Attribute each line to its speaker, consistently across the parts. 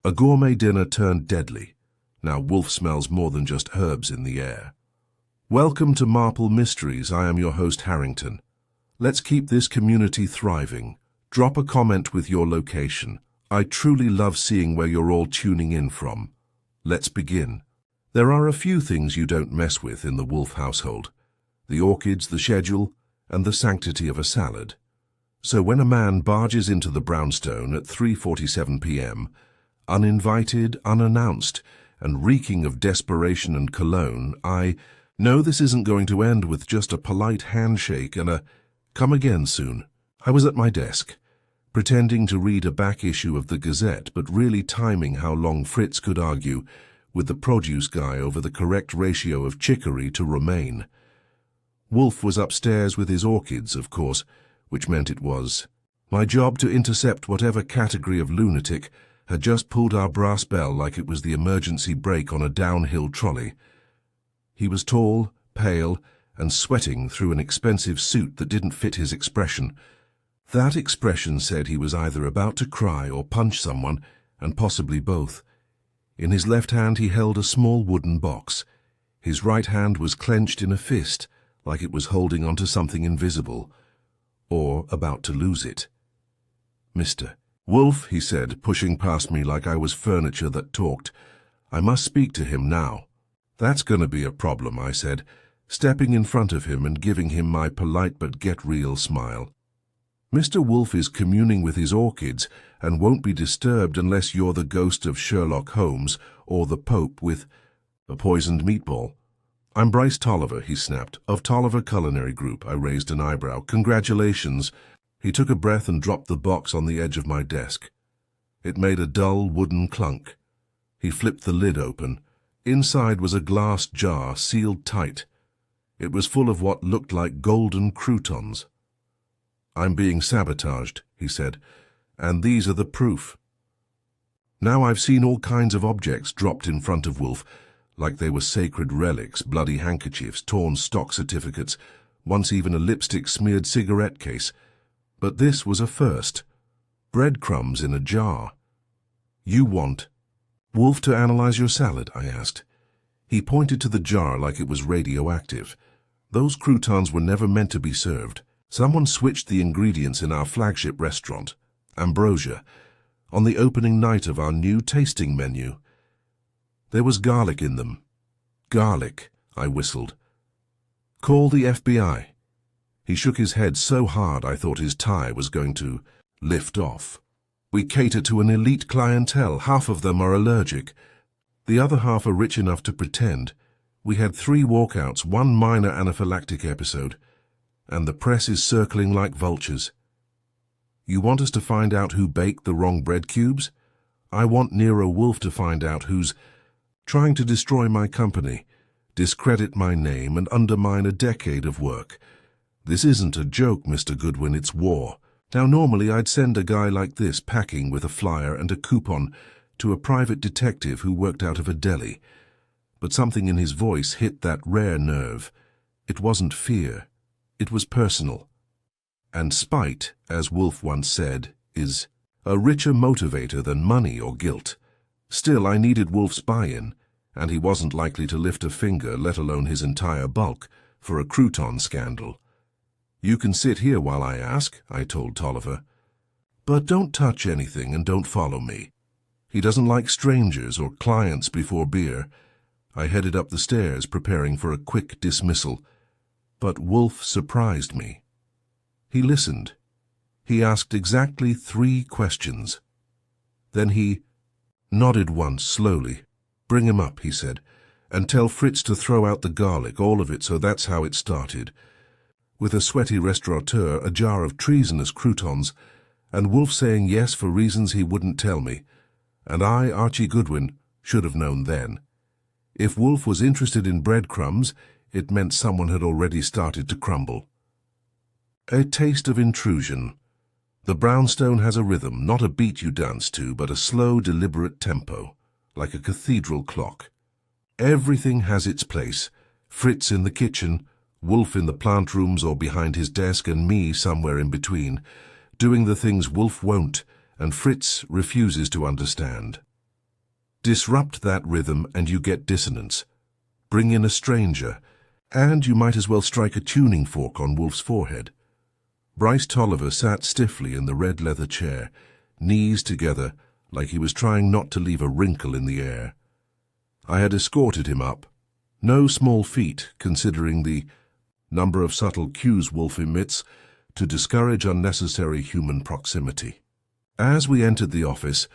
Speaker 1: A gourmet dinner turned deadly. Now Wolfe smells more than just herbs in the air. Welcome to Marple Mysteries. I am your host, Harrington. Let's keep this community thriving. Drop a comment with your location. I truly love seeing where you're all tuning in from. Let's begin. There are a few things you don't mess with in the Wolfe household. The orchids, the schedule, and the sanctity of a salad. So when a man barges into the brownstone at 3:47 p.m., uninvited, unannounced, and reeking of desperation and cologne, I know this isn't going to end with just a polite handshake and a "come again soon." I was at my desk, pretending to read a back issue of the Gazette, but really timing how long Fritz could argue with the produce guy over the correct ratio of chicory to romaine. Wolfe was upstairs with his orchids, of course, which meant it was my job to intercept whatever category of lunatic had just pulled our brass bell like it was the emergency brake on a downhill trolley. He was tall, pale, and sweating through an expensive suit that didn't fit his expression. That expression said he was either about to cry or punch someone, and possibly both. In his left hand he held a small wooden box. His right hand was clenched in a fist, like it was holding onto something invisible, or about to lose it. "Mr. Wolfe," he said, pushing past me like I was furniture that talked. "I must speak to him now." "That's going to be a problem," I said, stepping in front of him and giving him my polite but get-real smile. "Mr. Wolfe is communing with his orchids and won't be disturbed unless you're the ghost of Sherlock Holmes or the Pope with a poisoned meatball." "I'm Bryce Tolliver," he snapped. "Of Tolliver Culinary Group." I raised an eyebrow. "Congratulations." He took a breath and dropped the box on the edge of my desk. It made a dull wooden clunk. He flipped the lid open. Inside was a glass jar, sealed tight. It was full of what looked like golden croutons. "I'm being sabotaged," he said, "and these are the proof." Now I've seen all kinds of objects dropped in front of Wolfe, like they were sacred relics, bloody handkerchiefs, torn stock certificates, once even a lipstick-smeared cigarette case. But this was a first. Breadcrumbs in a jar. "You want Wolfe to analyze your salad?" I asked. He pointed to the jar like it was radioactive. "Those croutons were never meant to be served. Someone switched the ingredients in our flagship restaurant, Ambrosia, on the opening night of our new tasting menu. There was garlic in them." "Garlic," I whistled. "Call the FBI." He shook his head so hard I thought his tie was going to lift off. "We cater to an elite clientele. Half of them are allergic. The other half are rich enough to pretend. We had 3 walkouts, 1 minor anaphylactic episode, and the press is circling like vultures." "You want us to find out who baked the wrong bread cubes?" "I want Nero Wolfe to find out who's trying to destroy my company, discredit my name, and undermine a decade of work. This isn't a joke, Mr. Goodwin, it's war. Now normally I'd send a guy like this packing with a flyer and a coupon to a private detective who worked out of a deli. But something in his voice hit that rare nerve. It wasn't fear. It was personal. And spite, as Wolfe once said, is a richer motivator than money or guilt. Still, I needed Wolfe's buy-in, and he wasn't likely to lift a finger, let alone his entire bulk, for a crouton scandal. "You can sit here while I ask," I told Tolliver. "But don't touch anything and don't follow me. He doesn't like strangers or clients before beer." I headed up the stairs, preparing for a quick dismissal. But Wolfe surprised me. He listened. He asked exactly 3 questions. Then he nodded once, slowly. "Bring him up," he said, "and tell Fritz to throw out the garlic, all of it." So that's how it started. With a sweaty restaurateur, a jar of treasonous croutons, and Wolfe saying yes for reasons he wouldn't tell me. And I, Archie Goodwin, should have known then. If Wolfe was interested in breadcrumbs, it meant someone had already started to crumble. A taste of intrusion. The brownstone has a rhythm, not a beat you dance to, but a slow, deliberate tempo, like a cathedral clock. Everything has its place. Fritz in the kitchen, Wolfe in the plant rooms or behind his desk, and me somewhere in between, doing the things Wolfe won't and Fritz refuses to understand. Disrupt that rhythm and you get dissonance. Bring in a stranger, and you might as well strike a tuning fork on Wolfe's forehead. Bryce Tolliver sat stiffly in the red leather chair, knees together, like he was trying not to leave a wrinkle in the air. I had escorted him up. No small feat, considering the number of subtle cues Wolfe emits to discourage unnecessary human proximity. As we entered the office,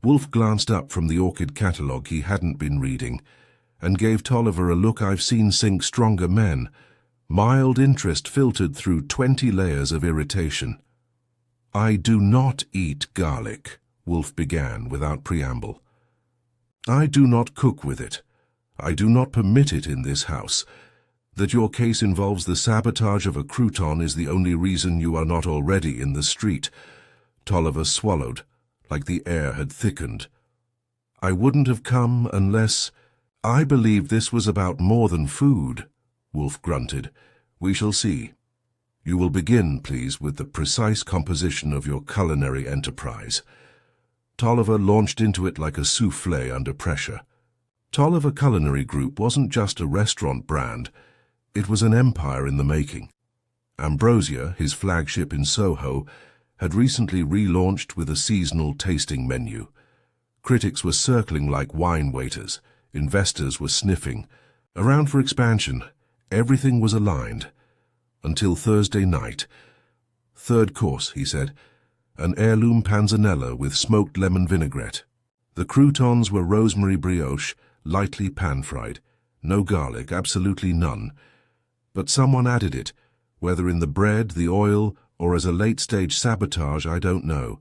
Speaker 1: Wolfe glanced up from the orchid catalogue he hadn't been reading and gave Tolliver a look I've seen sink stronger men. Mild interest filtered through 20 layers of irritation. "I do not eat garlic," Wolfe began without preamble. "I do not cook with it. I do not permit it in this house. That your case involves the sabotage of a crouton is the only reason you are not already in the street." Tolliver swallowed, like the air had thickened. "I wouldn't have come unless—" "I believe this was about more than food," Wolfe grunted. "We shall see. You will begin, please, with the precise composition of your culinary enterprise." Tolliver launched into it like a soufflé under pressure. Tolliver Culinary Group wasn't just a restaurant brand. It was an empire in the making. Ambrosia, his flagship in Soho, had recently relaunched with a seasonal tasting menu. Critics were circling like wine waiters. Investors were sniffing. Around for expansion. Everything was aligned. Until Thursday night. "Third course," he said. "An heirloom panzanella with smoked lemon vinaigrette. The croutons were rosemary brioche, lightly pan-fried. No garlic, absolutely none. But someone added it, whether in the bread, the oil, or as a late-stage sabotage, I don't know.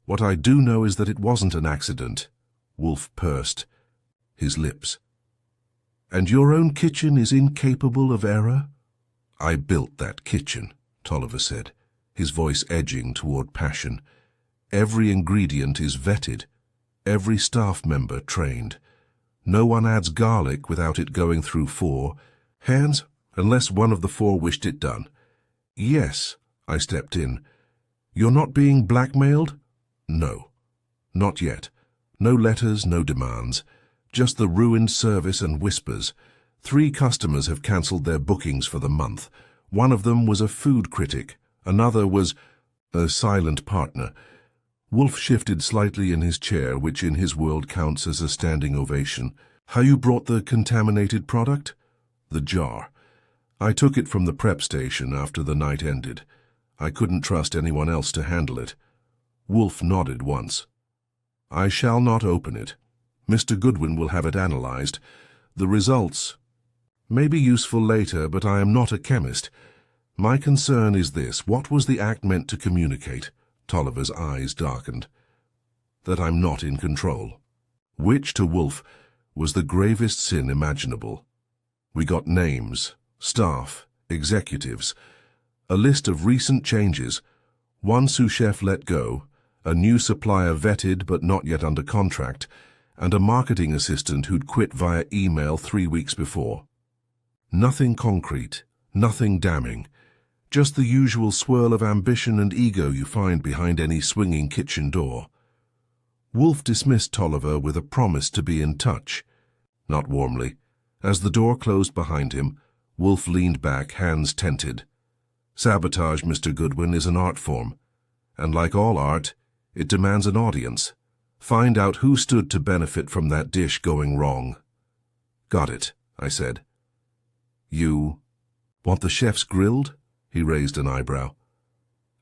Speaker 1: What I do know is that it wasn't an accident." Wolfe pursed his lips. "And your own kitchen is incapable of error?" "I built that kitchen," Tolliver said, his voice edging toward passion. "Every ingredient is vetted. Every staff member trained. No one adds garlic without it going through 4 hands, unless one of the 4 wished it done." "Yes," I stepped in. "You're not being blackmailed?" "No. Not yet. No letters, no demands. Just the ruined service and whispers. 3 customers have cancelled their bookings for the month. One of them was a food critic. Another was a silent partner." Wolfe shifted slightly in his chair, which in his world counts as a standing ovation. "How you brought the contaminated product?" "The jar. I took it from the prep station after the night ended. I couldn't trust anyone else to handle it." Wolfe nodded once. "I shall not open it. Mr. Goodwin will have it analyzed. The results may be useful later, but I am not a chemist. My concern is this: what was the act meant to communicate?" Tolliver's eyes darkened. "That I'm not in control." Which, to Wolfe, was the gravest sin imaginable. We got names, staff, executives, a list of recent changes, one sous chef let go, a new supplier vetted but not yet under contract, and a marketing assistant who'd quit via email 3 weeks before. Nothing concrete, nothing damning, just the usual swirl of ambition and ego you find behind any swinging kitchen door. Wolfe dismissed Tolliver with a promise to be in touch. Not warmly. As the door closed behind him, Wolfe leaned back, hands tented. "Sabotage, Mr. Goodwin, is an art form, and like all art, it demands an audience. Find out who stood to benefit from that dish going wrong." "Got it," I said. "You want the chefs grilled?" He raised an eyebrow.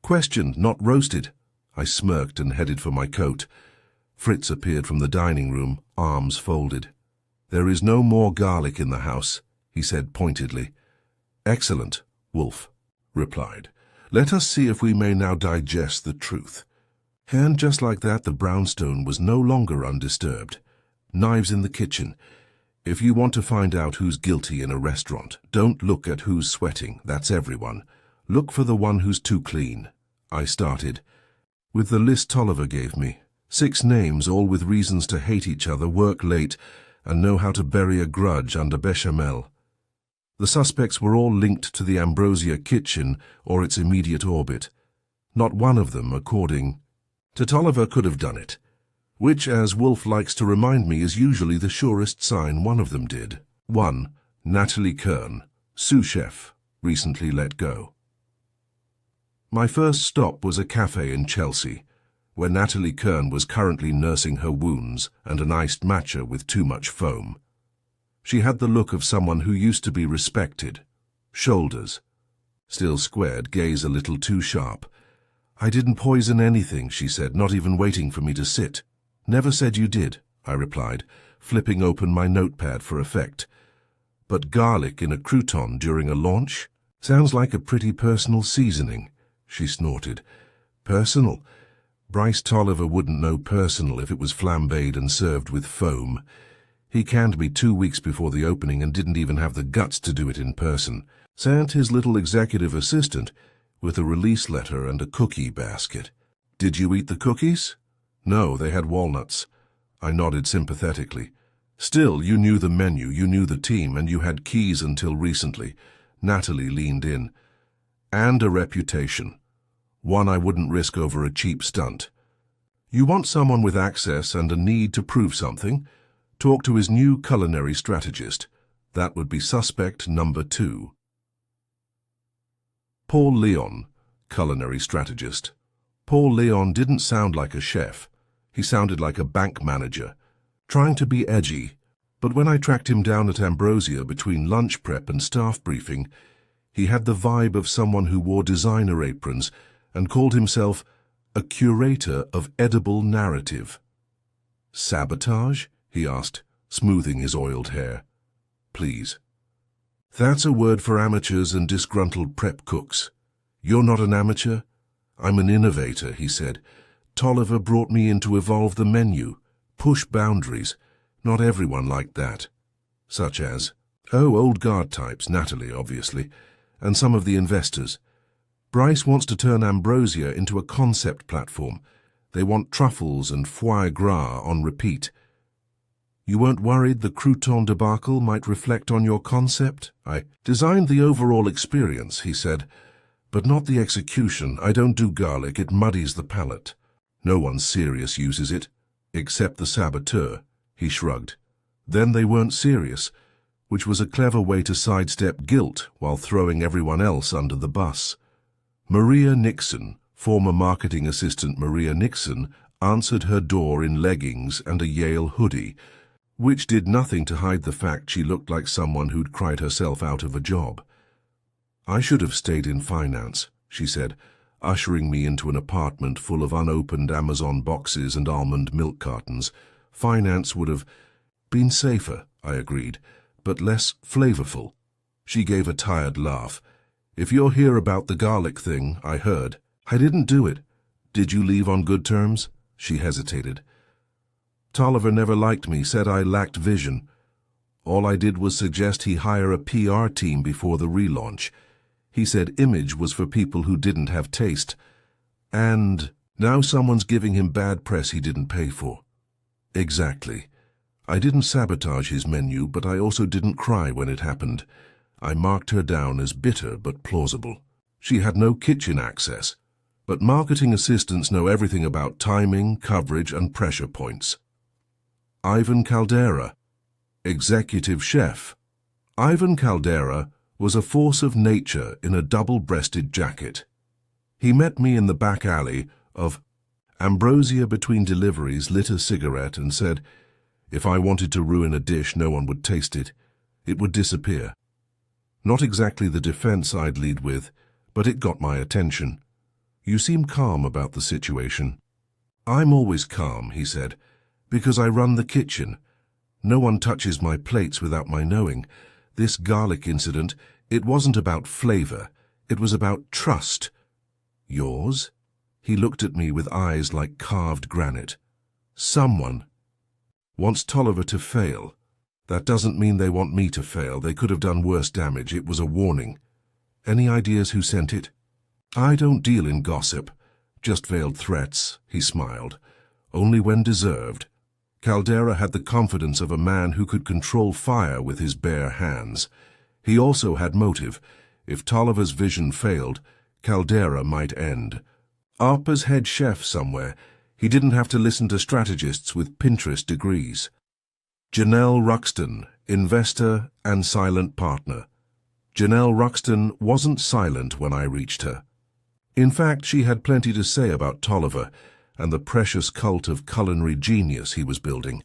Speaker 1: "Questioned, not roasted." I smirked and headed for my coat. Fritz appeared from the dining room, arms folded. "There is no more garlic in the house," he said pointedly. "Excellent," Wolfe replied. "Let us see if we may now digest the truth." And just like that, the brownstone was no longer undisturbed. Knives in the kitchen. If you want to find out who's guilty in a restaurant, don't look at who's sweating. That's everyone. Look for the one who's too clean. I started with the list Tolliver gave me. 6 names, all with reasons to hate each other, work late, and know how to bury a grudge under bechamel. The suspects were all linked to the Ambrosia kitchen or its immediate orbit. Not one of them, according to Tolliver, could have done it. which, as Wolfe likes to remind me, is usually the surest sign one of them did. 1. Natalie Kern, sous chef, recently let go. My first stop was a cafe in Chelsea, where Natalie Kern was currently nursing her wounds and an iced matcha with too much foam. She had the look of someone who used to be respected. Shoulders, still squared, gaze a little too sharp. "I didn't poison anything," she said, not even waiting for me to sit. "Never said you did," I replied, flipping open my notepad for effect. "But garlic in a crouton during a launch? Sounds like a pretty personal seasoning," she snorted. "Personal? Bryce Tolliver wouldn't know personal if it was flambéed and served with foam. He canned me 2 weeks before the opening and didn't even have the guts to do it in person. Sent his little executive assistant with a release letter and a cookie basket. Did you eat the cookies?" "No, they had walnuts." I nodded sympathetically. "Still, you knew the menu, you knew the team, and you had keys until recently." Natalie leaned in. "And a reputation. One I wouldn't risk over a cheap stunt. You want someone with access and a need to prove something? Talk to his new culinary strategist. That would be suspect number 2. Paul Leon, culinary strategist. Paul Leon didn't sound like a chef. He sounded like a bank manager, trying to be edgy, but when I tracked him down at Ambrosia between lunch prep and staff briefing, he had the vibe of someone who wore designer aprons and called himself a curator of edible narrative. "Sabotage?" he asked, smoothing his oiled hair. "Please." "That's a word for amateurs and disgruntled prep cooks. You're not an amateur?" "I'm an innovator," he said. "Tolliver brought me in to evolve the menu, push boundaries. Not everyone liked that." "Such as?" "Oh, old guard types, Natalie, obviously, and some of the investors. Bryce wants to turn Ambrosia into a concept platform. They want truffles and foie gras on repeat." "You weren't worried the crouton debacle might reflect on your concept?" "I designed the overall experience," he said, "but not the execution. I don't do garlic. It muddies the palate. No one serious uses it, except the saboteur." He shrugged. "Then they weren't serious," which was a clever way to sidestep guilt while throwing everyone else under the bus. Maria Nixon, former marketing assistant Maria Nixon, answered her door in leggings and a Yale hoodie, which did nothing to hide the fact she looked like someone who'd cried herself out of a job. "I should have stayed in finance," she said, ushering me into an apartment full of unopened Amazon boxes and almond milk cartons. "Finance would have been safer," I agreed, "but less flavorful." She gave a tired laugh. "If you're here about the garlic thing, I heard." "I didn't do it." "Did you leave on good terms?" She hesitated. "Tolliver never liked me, said I lacked vision. All I did was suggest he hire a PR team before the relaunch. He said image was for people who didn't have taste. And now someone's giving him bad press he didn't pay for." "Exactly. I didn't sabotage his menu, but I also didn't cry when it happened. I marked her down as bitter but plausible. She had no kitchen access, but marketing assistants know everything about timing, coverage, and pressure points." Ivan Caldera, executive chef. Ivan Caldera was a force of nature in a double-breasted jacket. He met me in the back alley of Ambrosia between deliveries, lit a cigarette, and said, if I wanted to ruin a dish, no one would taste it. It would disappear. Not exactly the defense I'd lead with, but it got my attention. "You seem calm about the situation." "I'm always calm," he said, "because I run the kitchen. No one touches my plates without my knowing. This garlic incident, it wasn't about flavor. It was about trust." "Yours?" He looked at me with eyes like carved granite. "Someone wants Tolliver to fail. That doesn't mean they want me to fail. They could have done worse damage. It was a warning." "Any ideas who sent it?" "I don't deal in gossip. Just veiled threats," he smiled. "Only when deserved." Caldera had the confidence of a man who could control fire with his bare hands. He also had motive. If Tolliver's vision failed, Caldera might end. Arpa's head chef somewhere. He didn't have to listen to strategists with Pinterest degrees. Janelle Ruxton, investor and silent partner. Janelle Ruxton wasn't silent when I reached her. In fact, she had plenty to say about Tolliver and the precious cult of culinary genius he was building.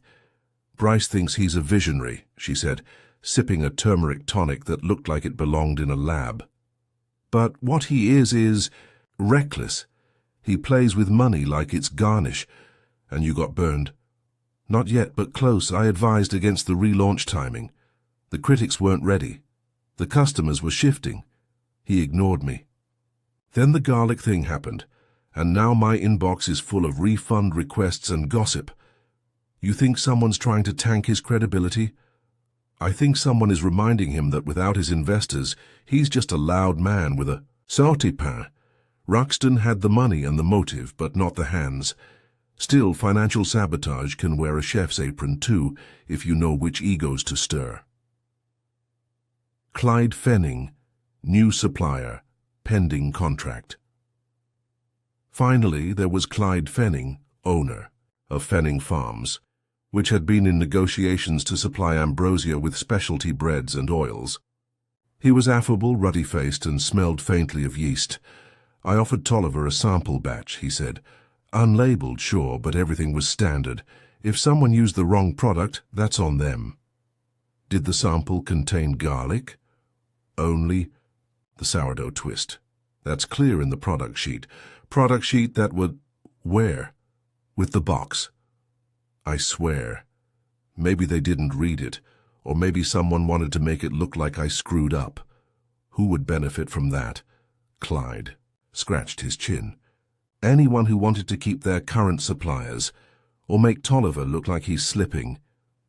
Speaker 1: "Bryce thinks he's a visionary," she said, sipping a turmeric tonic that looked like it belonged in a lab. "But what he is reckless. He plays with money like it's garnish, and you got burned." "Not yet, but close. I advised against the relaunch timing. The critics weren't ready. The customers were shifting. He ignored me. Then the garlic thing happened, and now my inbox is full of refund requests and gossip. You think someone's trying to tank his credibility? I think someone is reminding him that without his investors, he's just a loud man with a sauté-pain. Ruxton had the money and the motive, but not the hands. Still, financial sabotage can wear a chef's apron too, if you know which egos to stir." Clyde Fenning, new supplier, pending contract. Finally, there was Clyde Fenning, owner of Fenning Farms, which had been in negotiations to supply Ambrosia with specialty breads and oils. He was affable, ruddy-faced, and smelled faintly of yeast. "I offered Tolliver a sample batch," he said. "Unlabeled, sure, but everything was standard. If someone used the wrong product, that's on them." Did the sample contain garlic? Only the sourdough twist. That's clear in the product sheet. Product sheet that would... Where? With the box. I swear. Maybe they didn't read it, or maybe someone wanted to make it look like I screwed up. Who would benefit from that? Clyde scratched his chin. Anyone who wanted to keep their current suppliers, or make Tolliver look like he's slipping.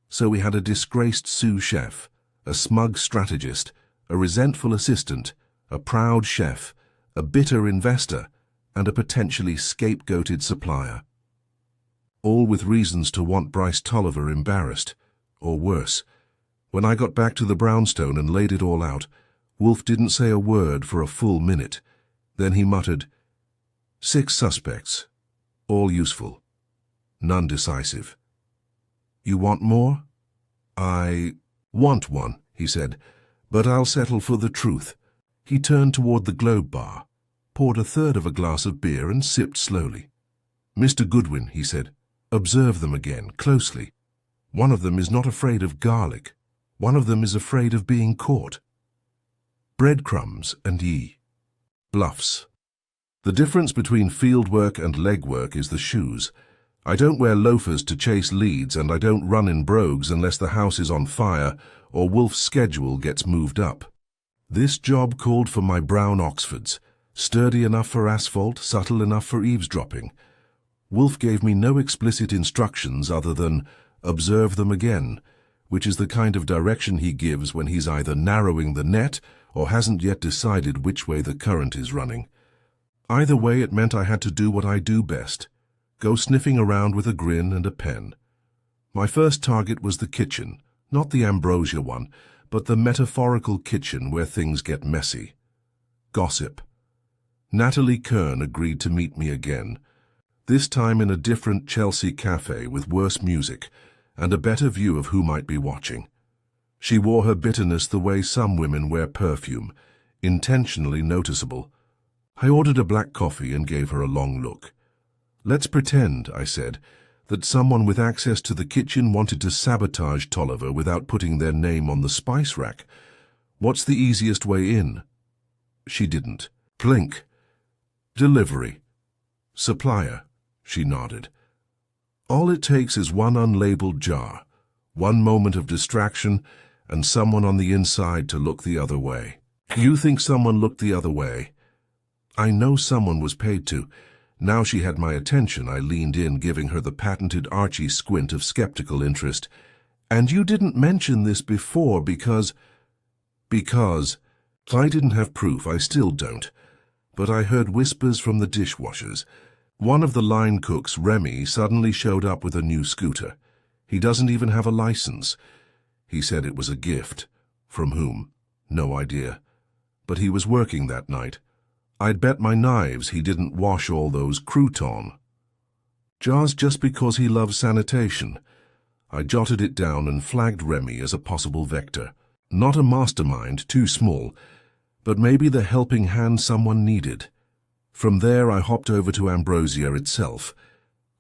Speaker 1: So we had a disgraced sous chef, a smug strategist, a resentful assistant, a proud chef, a bitter investor, and a potentially scapegoated supplier. All with reasons to want Bryce Tolliver embarrassed, or worse. When I got back to the brownstone and laid it all out, Wolfe didn't say a word for a full minute. Then he muttered, 6 suspects, all useful, none decisive. You want more? I want one, he said, but I'll settle for the truth. He turned toward the Globe bar, poured a third of a glass of beer and sipped slowly. Mr. Goodwin, he said, observe them again, closely. One of them is not afraid of garlic. One of them is afraid of being caught. Breadcrumbs and ye. Bluffs. The difference between field work and legwork is the shoes. I don't wear loafers to chase leads, and I don't run in brogues unless the house is on fire or Wolfe's schedule gets moved up. This job called for my brown Oxfords, sturdy enough for asphalt, subtle enough for eavesdropping. Wolfe gave me no explicit instructions other than observe them again, which is the kind of direction he gives when he's either narrowing the net or hasn't yet decided which way the current is running. Either way, it meant I had to do what I do best, go sniffing around with a grin and a pen. My first target was the kitchen, not the Ambrosia one, but the metaphorical kitchen where things get messy. Gossip. Natalie Kern agreed to meet me again, this time in a different Chelsea cafe with worse music and a better view of who might be watching. She wore her bitterness the way some women wear perfume, intentionally noticeable. I ordered a black coffee and gave her a long look. Let's pretend, I said, that someone with access to the kitchen wanted to sabotage Tolliver without putting their name on the spice rack. What's the easiest way in? She didn't. Blink. Delivery. Supplier. She nodded. All it takes is one unlabeled jar, one moment of distraction, and someone on the inside to look the other way. You think someone looked the other way? I know someone was paid to. Now she had my attention, I leaned in, giving her the patented Archie squint of skeptical interest. And you didn't mention this before because... I didn't have proof, I still don't. But I heard whispers from the dishwashers. One of the line cooks, Remy, suddenly showed up with a new scooter. He doesn't even have a license. He said it was a gift. From whom? No idea. But he was working that night. I'd bet my knives he didn't wash all those croutons. Jars just because he loves sanitation. I jotted it down and flagged Remy as a possible vector. Not a mastermind, too small, but maybe the helping hand someone needed. From there I hopped over to Ambrosia itself.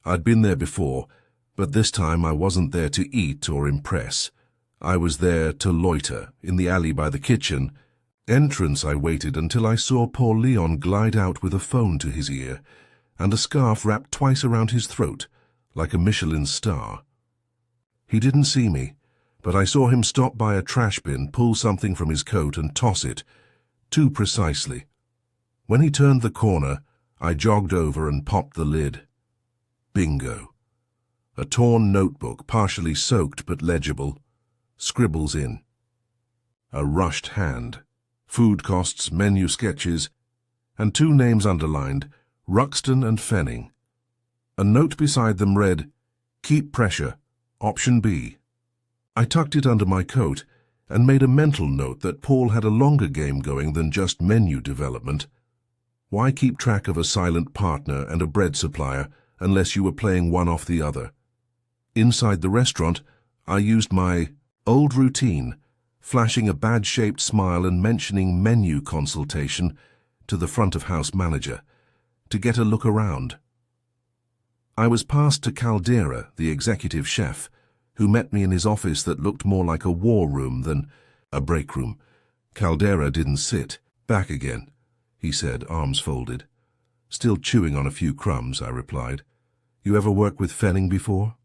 Speaker 1: I'd been there before, but this time I wasn't there to eat or impress. I was there to loiter, in the alley by the kitchen. Entrance I waited until I saw poor Leon glide out with a phone to his ear, and a scarf wrapped twice around his throat, like a Michelin star. He didn't see me, but I saw him stop by a trash bin, pull something from his coat and toss it, too precisely. When he turned the corner, I jogged over and popped the lid. Bingo. A torn notebook, partially soaked but legible. Scribbles in. A rushed hand. Food costs, menu sketches, and 2 names underlined, Ruxton and Fenning. A note beside them read, "Keep pressure, option B." I tucked it under my coat and made a mental note that Paul had a longer game going than just menu development. Why keep track of a silent partner and a bread supplier unless you were playing one off the other? Inside the restaurant, I used my old routine, flashing a bad-shaped smile and mentioning menu consultation to the front-of-house manager, to get a look around. I was passed to Caldera, the executive chef, who met me in his office that looked more like a war room than a break room. Caldera didn't sit. "Back again," he said, arms folded. "Still chewing on a few crumbs," I replied. "You ever worked with Fenning before?"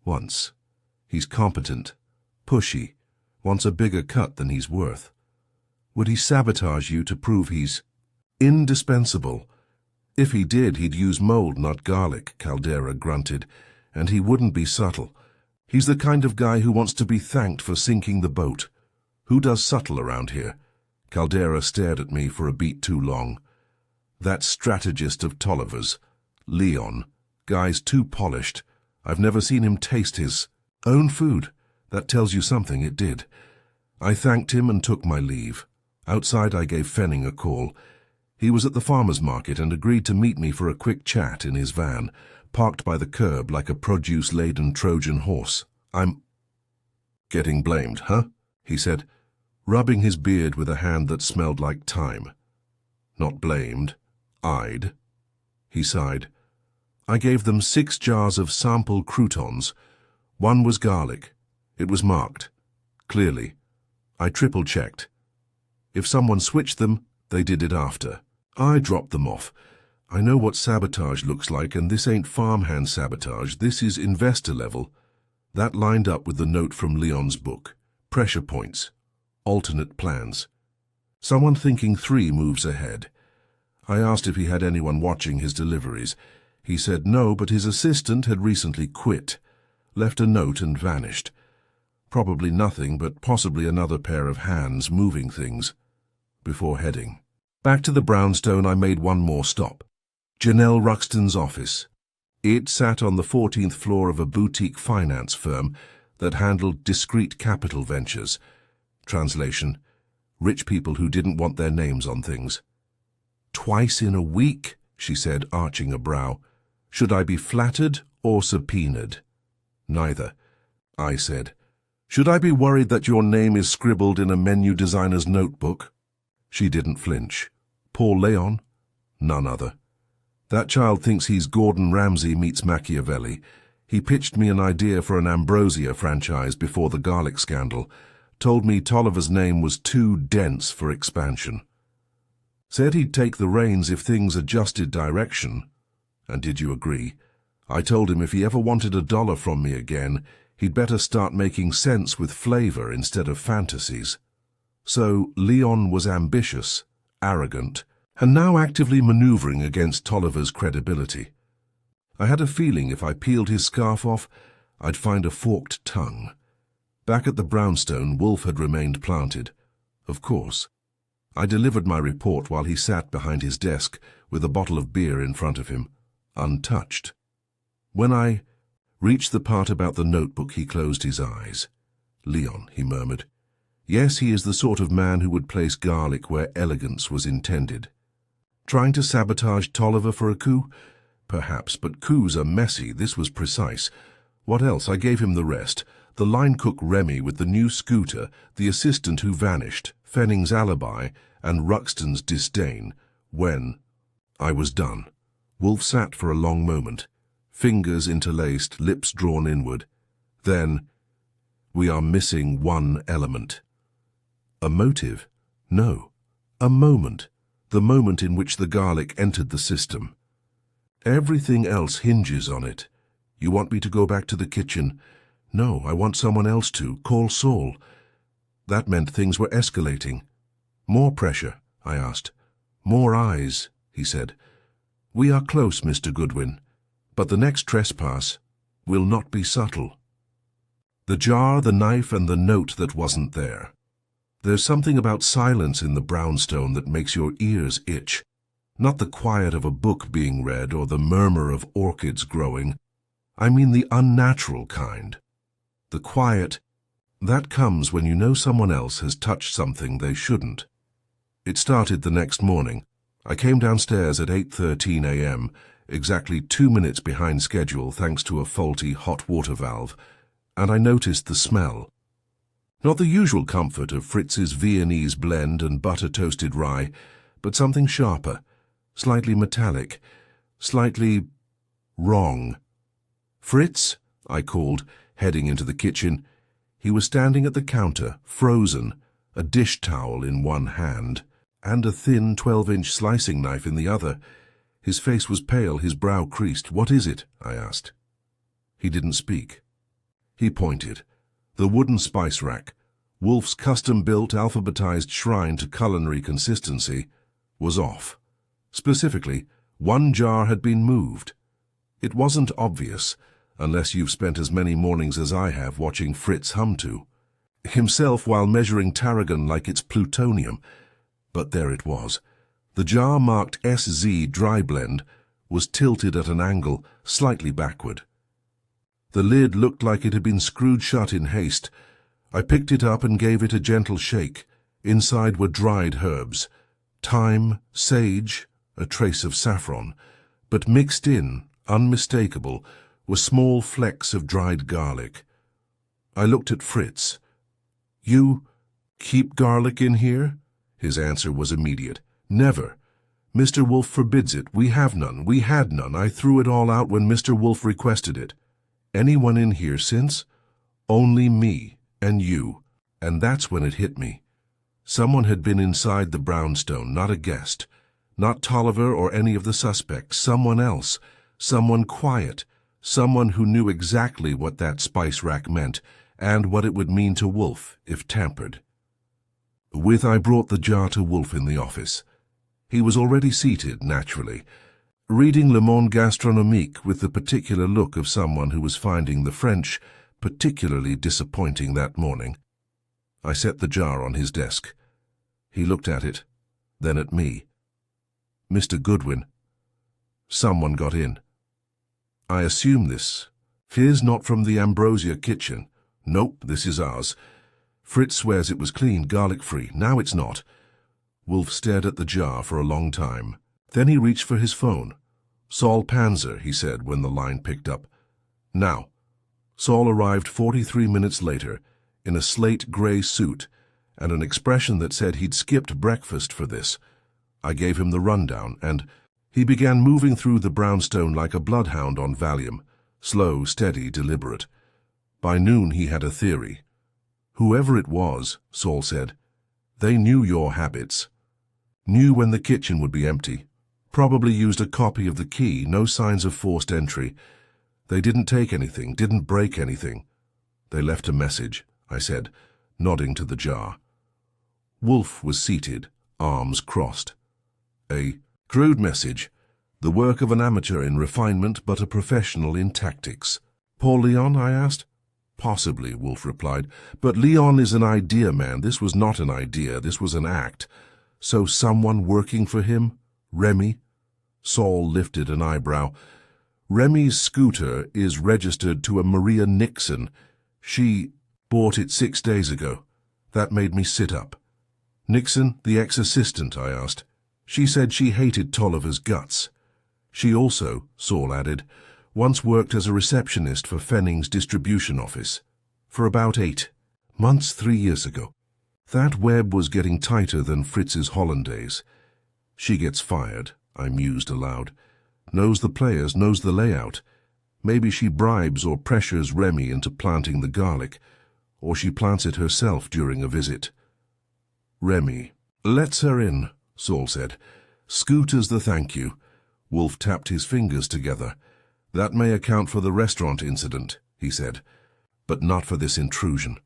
Speaker 1: "Once. He's competent, pushy, wants a bigger cut than he's worth." "Would he sabotage you to prove he's indispensable?" "If he did, he'd use mold, not garlic," Caldera grunted, "and he wouldn't be subtle. He's the kind of guy who wants to be thanked for sinking the boat. Who does subtle around here?" Caldera stared at me for a beat too long. "That strategist of Tolliver's, Leon. Guy's too polished. I've never seen him taste his own food. That tells you something, it did." I thanked him and took my leave. Outside I gave Fenning a call. He was at the farmer's market and agreed to meet me for a quick chat in his van, parked by the curb like a produce-laden Trojan horse. "I'm getting blamed, huh?" he said, rubbing his beard with a hand that smelled like thyme. "Not blamed. Eyed." He sighed. "I gave them 6 jars of sample croutons. 1 was garlic. It was marked. Clearly. I triple-checked. If someone switched them, they did it after. I dropped them off. I know what sabotage looks like, and this ain't farmhand sabotage. This is investor level." That lined up with the note from Leon's book. Pressure points. Alternate plans. Someone thinking 3 moves ahead. I asked if he had anyone watching his deliveries. He said no, but his assistant had recently quit, left a note and vanished. Probably nothing, but possibly another pair of hands moving things. Before heading back to the brownstone, I made one more stop. Janelle Ruxton's office. It sat on the 14th floor of a boutique finance firm that handled discrete capital ventures. Translation: rich people who didn't want their names on things. "Twice in a week," she said, arching a brow. "Should I be flattered or subpoenaed?" "Neither," I said. "Should I be worried that your name is scribbled in a menu designer's notebook?" She didn't flinch. "Paul Leon?" "None other. That child thinks he's Gordon Ramsay meets Machiavelli. He pitched me an idea for an Ambrosia franchise before the garlic scandal. Told me Tolliver's name was too dense for expansion. Said he'd take the reins if things adjusted direction. And did you agree? I told him if he ever wanted $1 from me again, he'd better start making sense with flavor instead of fantasies. So Leon was ambitious, arrogant, and now actively maneuvering against Tolliver's credibility. I had a feeling if I peeled his scarf off, I'd find a forked tongue. Back at the brownstone, Wolfe had remained planted. Of course. I delivered my report while he sat behind his desk with a bottle of beer in front of him, untouched. When I reached the part about the notebook, he closed his eyes. "Leon," he murmured. "Yes, he is the sort of man who would place garlic where elegance was intended. Trying to sabotage Tolliver for a coup? perhaps, but coups are messy. This was precise. What else? I gave him the rest. The line cook Remy with the new scooter, the assistant who vanished, Fenning's alibi, and Ruxton's disdain. When I was done, Wolfe sat for a long moment, fingers interlaced, lips drawn inward. Then, we are missing one element. A motive? No. A moment. The moment in which the garlic entered the system. Everything else hinges on it. You want me to go back to the kitchen? No, I want someone else to. Call Saul. That meant things were escalating. More pressure, I asked. More eyes, he said. We are close, Mr. Goodwin, but the next trespass will not be subtle. The jar, the knife, and the note that wasn't there. There's something about silence in the brownstone that makes your ears itch. Not the quiet of a book being read or the murmur of orchids growing. I mean the unnatural kind. The quiet, that comes when you know someone else has touched something they shouldn't. It started the next morning. I came downstairs at 8:13 a.m., exactly 2 minutes behind schedule thanks to a faulty hot water valve, and I noticed the smell. Not the usual comfort of Fritz's Viennese blend and butter-toasted rye, but something sharper, slightly metallic, slightly wrong. Fritz, I called, heading into the kitchen. He was standing at the counter, frozen, a dish towel in one hand, and a thin 12-inch slicing knife in the other. His face was pale, his brow creased. "What is it?" I asked. He didn't speak. He pointed. The wooden spice rack, Wolfe's custom-built, alphabetized shrine to culinary consistency, was off. Specifically, one jar had been moved. It wasn't obvious, unless you've spent as many mornings as I have watching Fritz hum to himself while measuring tarragon like it's plutonium. But there it was. The jar marked SZ dry blend was tilted at an angle, slightly backward. The lid looked like it had been screwed shut in haste. I picked it up and gave it a gentle shake. Inside were dried herbs, thyme, sage, a trace of saffron, but mixed in, unmistakable, were small flecks of dried garlic. I looked at Fritz. "You keep garlic in here?" His answer was immediate. "Never. Mr. Wolfe forbids it. We have none. We had none. I threw it all out when Mr. Wolfe requested it. Anyone in here since? Only me and you." And that's when it hit me. Someone had been inside the brownstone, not a guest, not Tolliver or any of the suspects, someone else, someone quiet, someone who knew exactly what that spice rack meant and what it would mean to Wolfe if tampered with. I brought the jar to Wolfe in the office. He was already seated, naturally, reading Le Monde Gastronomique with the particular look of someone who was finding the French particularly disappointing that morning. I set the jar on his desk. He looked at it, then at me. "Mr. Goodwin." Someone got in. "I assume this. Here's not from the Ambrosia kitchen." "Nope, this is ours. Fritz swears it was clean, garlic-free. Now it's not." Wolfe stared at the jar for a long time. Then he reached for his phone. "Saul Panzer," he said when the line picked up. "Now." Saul arrived 43 minutes later, in a slate-gray suit, and an expression that said he'd skipped breakfast for this. I gave him the rundown, and he began moving through the brownstone like a bloodhound on Valium, slow, steady, deliberate. By noon he had a theory. "Whoever it was," Saul said, "they knew your habits. Knew when the kitchen would be empty. Probably used a copy of the key, no signs of forced entry. They didn't take anything, didn't break anything. They left a message," I said, nodding to the jar. Wolfe was seated, arms crossed. "A crude message, the work of an amateur in refinement but a professional in tactics." "Paul Leon?" I asked. "Possibly," Wolfe replied, "but Leon is an idea man. This was not an idea, this was an act. So someone working for him? Remy?" Saul lifted an eyebrow. "Remy's scooter is registered to a Maria Nixon. She bought it 6 days ago. That made me sit up." "Nixon, the ex-assistant?" I asked. "She said she hated Tolliver's guts." She also, Saul added, once worked as a receptionist for Fenning's distribution office. For about 8 months 3 years ago. That web was getting tighter than Fritz's hollandaise. She gets fired, I mused aloud. Knows the players, knows the layout. Maybe she bribes or pressures Remy into planting the garlic, or she plants it herself during a visit. Remy. Lets her in, Saul said. Scoot as the thank you. Wolfe tapped his fingers together. That may account for the restaurant incident, he said, but not for this intrusion.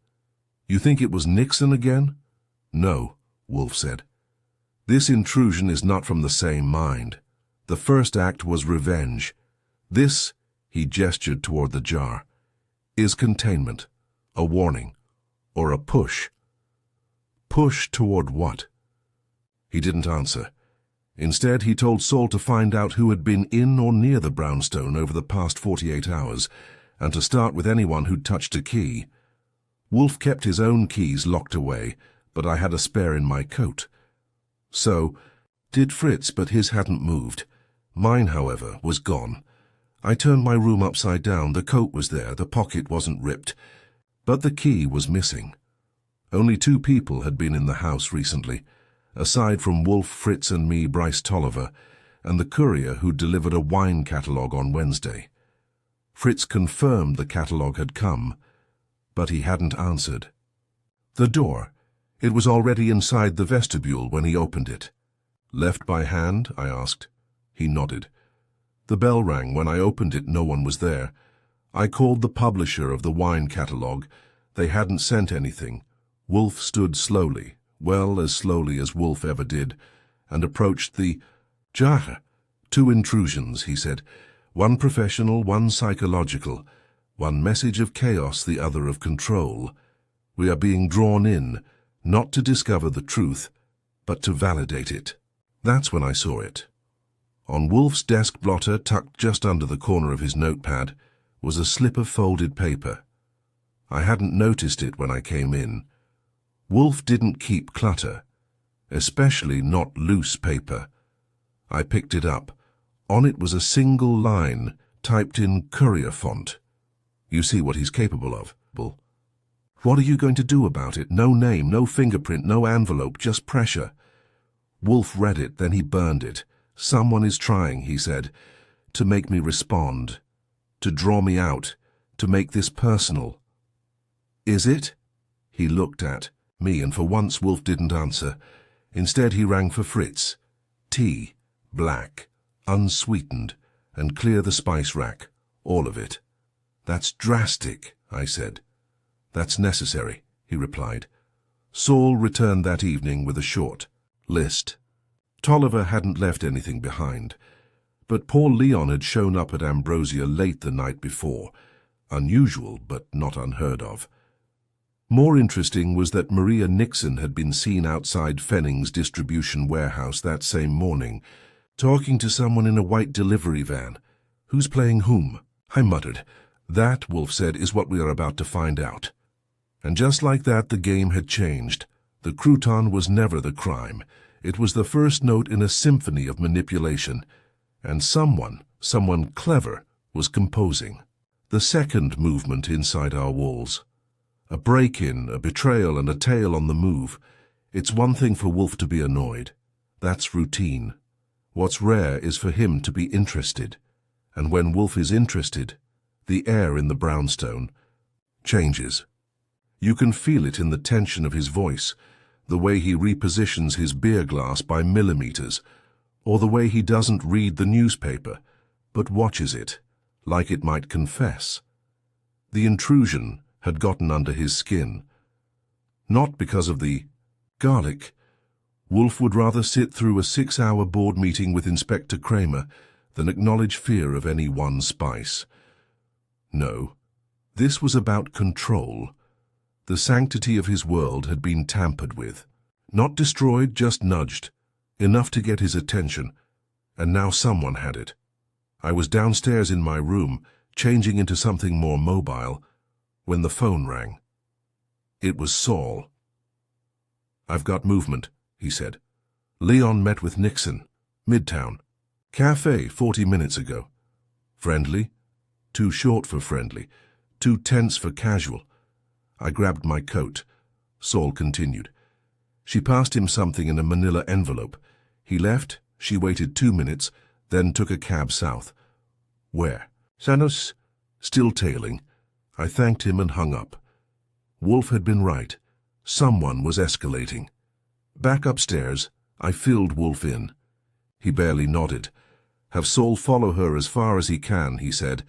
Speaker 1: You think it was Nixon again? No, Wolfe said. This intrusion is not from the same mind. The first act was revenge. This, he gestured toward the jar, is containment, a warning, or a push. Push toward what? He didn't answer. Instead, he told Saul to find out who had been in or near the brownstone over the past 48 hours, and to start with anyone who'd touched a key. Wolfe kept his own keys locked away, but I had a spare in my coat. So, did Fritz, but his hadn't moved. Mine, however, was gone. I turned my room upside down. The coat was there, the pocket wasn't ripped, but the key was missing. Only 2 people had been in the house recently, aside from Wolfe, Fritz and me, Bryce Tolliver, and the courier who delivered a wine catalogue on Wednesday. Fritz confirmed the catalogue had come, but he hadn't answered. The door. It was already inside the vestibule when he opened it. Left by hand? I asked. He nodded. The bell rang. When I opened it, no one was there. I called the publisher of the wine catalogue. They hadn't sent anything. Wolfe stood slowly, well as slowly as Wolfe ever did, and approached the jar. 2 intrusions, he said. One professional, one psychological. One message of chaos, the other of control. We are being drawn in, not to discover the truth, but to validate it. That's when I saw it. On Wolfe's desk blotter, tucked just under the corner of his notepad, was a slip of folded paper. I hadn't noticed it when I came in. Wolfe didn't keep clutter, especially not loose paper. I picked it up. On it was a single line, typed in courier font. You see what he's capable of. What are you going to do about it? No name, no fingerprint, no envelope, just pressure. Wolfe read it, then he burned it. Someone is trying, he said, to make me respond, to draw me out, to make this personal. Is it? He looked at me, and for once Wolfe didn't answer. Instead he rang for Fritz. Tea, black, unsweetened, and clear the spice rack, all of it. That's drastic, I said. That's necessary, he replied. Saul returned that evening with a short list. Tolliver hadn't left anything behind, but Paul Leon had shown up at Ambrosia late the night before. Unusual, but not unheard of. More interesting was that Maria Nixon had been seen outside Fenning's distribution warehouse that same morning, talking to someone in a white delivery van. Who's playing whom? I muttered. That, Wolfe said, is what we are about to find out. And just like that, the game had changed. The crouton was never the crime. It was the first note in a symphony of manipulation. And someone clever, was composing. The second movement inside our walls. A break-in, a betrayal, and a tale on the move. It's one thing for Wolfe to be annoyed. That's routine. What's rare is for him to be interested. And when Wolfe is interested, the air in the brownstone changes. You can feel it in the tension of his voice, the way he repositions his beer glass by millimeters, or the way he doesn't read the newspaper, but watches it, like it might confess. The intrusion had gotten under his skin. Not because of the garlic. Wolfe would rather sit through a 6-hour board meeting with Inspector Kramer than acknowledge fear of any one spice. No, this was about control. The sanctity of his world had been tampered with. Not destroyed, just nudged. Enough to get his attention. And now someone had it. I was downstairs in my room, changing into something more mobile, when the phone rang. It was Saul. I've got movement, he said. Leon met with Nixon. Midtown. Cafe 40 minutes ago. Friendly? Too short for friendly. Too tense for casual. I grabbed my coat. Saul continued. She passed him something in a manila envelope. He left, she waited 2 minutes, then took a cab south. Where? Sanos? Still tailing. I thanked him and hung up. Wolfe had been right. Someone was escalating. Back upstairs, I filled Wolfe in. He barely nodded. Have Saul follow her as far as he can, he said.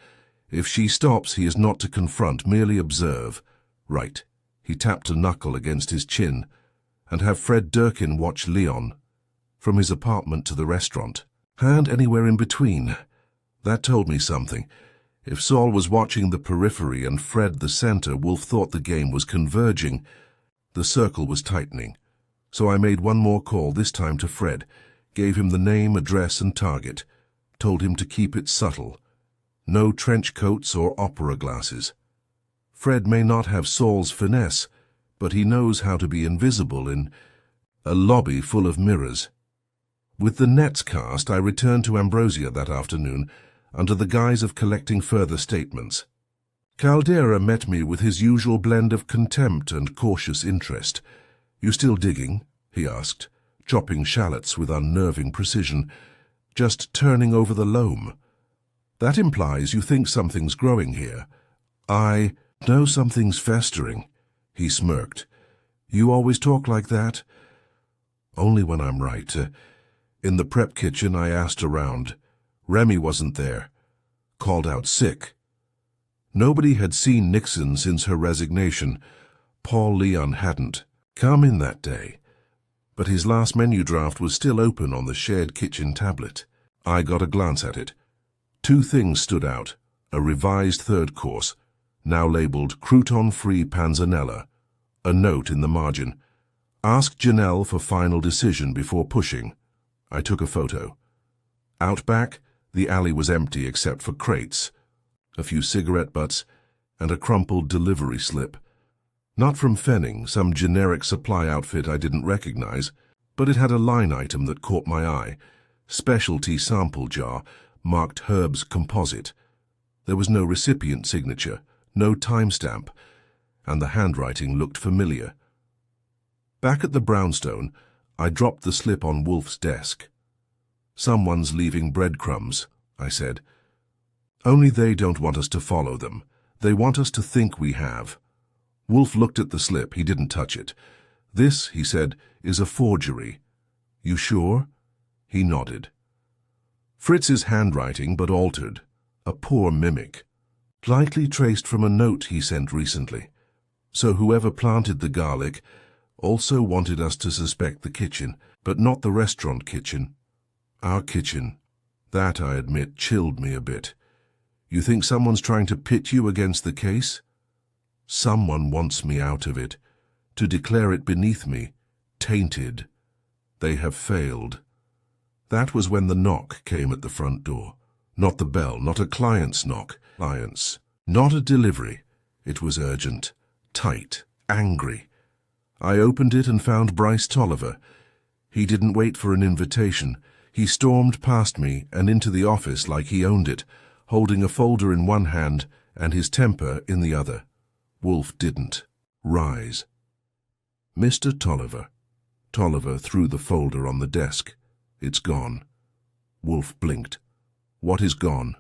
Speaker 1: If she stops, he is not to confront, merely observe. Right. He tapped a knuckle against his chin. And have Fred Durkin watch Leon. From his apartment to the restaurant. And anywhere in between. That told me something. If Saul was watching the periphery and Fred the center, Wolfe thought the game was converging. The circle was tightening. So I made one more call, this time to Fred. Gave him the name, address, and target. Told him to keep it subtle. No trench coats or opera glasses. Fred may not have Saul's finesse, but he knows how to be invisible in a lobby full of mirrors. With the nets cast, I returned to Ambrosia that afternoon, under the guise of collecting further statements. Caldera met me with his usual blend of contempt and cautious interest. You still digging? He asked, chopping shallots with unnerving precision, just turning over the loam. That implies you think something's growing here. I know something's festering, he smirked. You always talk like that? Only when I'm right. In the prep kitchen, I asked around. Remy wasn't there. Called out sick. Nobody had seen Nixon since her resignation. Paul Leon hadn't come in that day. But his last menu draft was still open on the shared kitchen tablet. I got a glance at it. 2 things stood out. A revised third course, now labeled Crouton-free panzanella. A note in the margin. Ask Janelle for final decision before pushing. I took a photo. Out back, the alley was empty except for crates, a few cigarette butts, and a crumpled delivery slip. Not from Fenning, some generic supply outfit I didn't recognize, but it had a line item that caught my eye. Specialty sample jar, marked Herb's Composite. There was no recipient signature, no timestamp, and the handwriting looked familiar. Back at the brownstone, I dropped the slip on Wolfe's desk. Someone's leaving breadcrumbs, I said. Only they don't want us to follow them. They want us to think we have. Wolfe looked at the slip. He didn't touch it. This, he said, is a forgery. You sure? He nodded. Fritz's handwriting, but altered. A poor mimic. Likely traced from a note he sent recently. So whoever planted the garlic also wanted us to suspect the kitchen, but not the restaurant kitchen. Our kitchen. That, I admit, chilled me a bit. You think someone's trying to pit you against the case? Someone wants me out of it, to declare it beneath me, tainted. They have failed. That was when the knock came at the front door. Not the bell, not a client's knock. Clients. Not a delivery. It was urgent, tight, angry. I opened it and found Bryce Tolliver. He didn't wait for an invitation. He stormed past me and into the office like he owned it, holding a folder in one hand and his temper in the other. Wolfe didn't rise. Mr. Tolliver. Tolliver threw the folder on the desk. It's gone. Wolfe blinked. What is gone?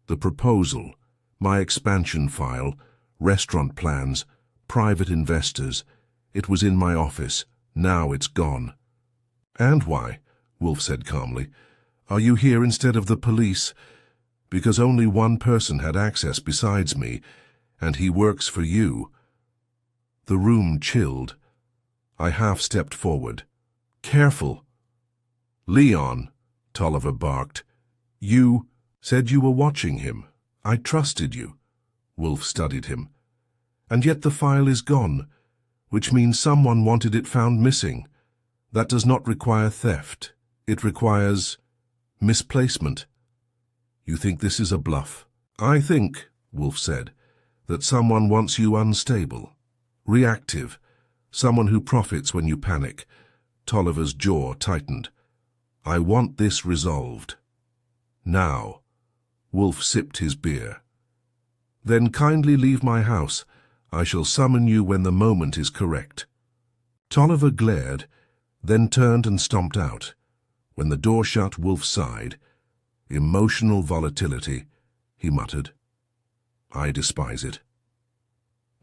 Speaker 1: The proposal, my expansion file, restaurant plans, private investors. It was in my office. Now it's gone. And why? Wolfe said calmly. Are you here instead of the police? Because only one person had access besides me, and he works for you. The room chilled. I half-stepped forward. Careful. Leon, Tolliver barked. You said you were watching him. I trusted you. Wolfe studied him. And yet the file is gone, which means someone wanted it found missing. That does not require theft. It requires misplacement. You think this is a bluff? I think, Wolfe said, that someone wants you unstable, reactive, someone who profits when you panic. Tolliver's jaw tightened. I want this resolved. Now. Wolfe sipped his beer. Then kindly leave my house. I shall summon you when the moment is correct. Tolliver glared, then turned and stomped out. When the door shut, Wolfe sighed. Emotional volatility, he muttered. I despise it.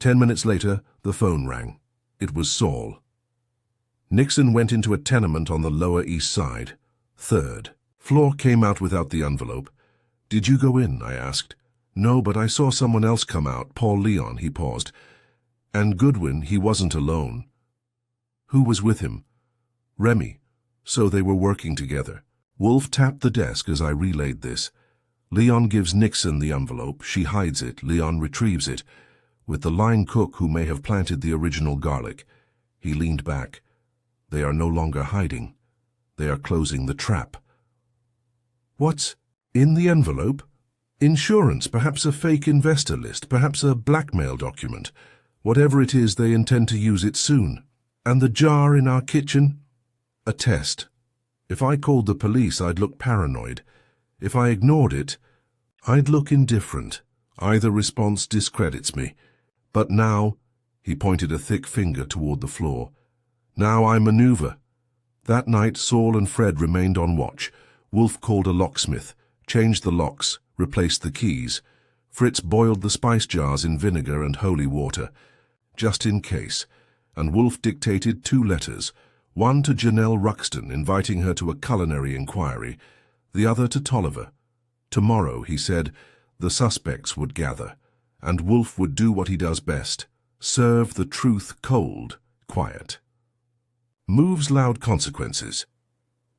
Speaker 1: 10 minutes later, the phone rang. It was Saul. Nixon went into a tenement on the Lower East Side. 3rd. Floor came out without the envelope. Did you go in? I asked. No, but I saw someone else come out, Paul Leon, he paused. And Goodwin, he wasn't alone. Who was with him? Remy. So they were working together. Wolfe tapped the desk as I relayed this. Leon gives Nixon the envelope. She hides it. Leon retrieves it. With the line cook who may have planted the original garlic. He leaned back. They are no longer hiding. They are closing the trap. What's in the envelope? Insurance, perhaps a fake investor list, perhaps a blackmail document. Whatever it is, they intend to use it soon. And the jar in our kitchen? A test. If I called the police, I'd look paranoid. If I ignored it, I'd look indifferent. Either response discredits me. But now, he pointed a thick finger toward the floor, now I maneuver. That night, Saul and Fred remained on watch. Wolfe called a locksmith, changed the locks, replaced the keys. Fritz boiled the spice jars in vinegar and holy water, just in case, and Wolfe dictated 2 letters, one to Janelle Ruxton inviting her to a culinary inquiry, the other to Tolliver. Tomorrow, he said, the suspects would gather, and Wolfe would do what he does best, serve the truth cold, quiet. Moves loud consequences.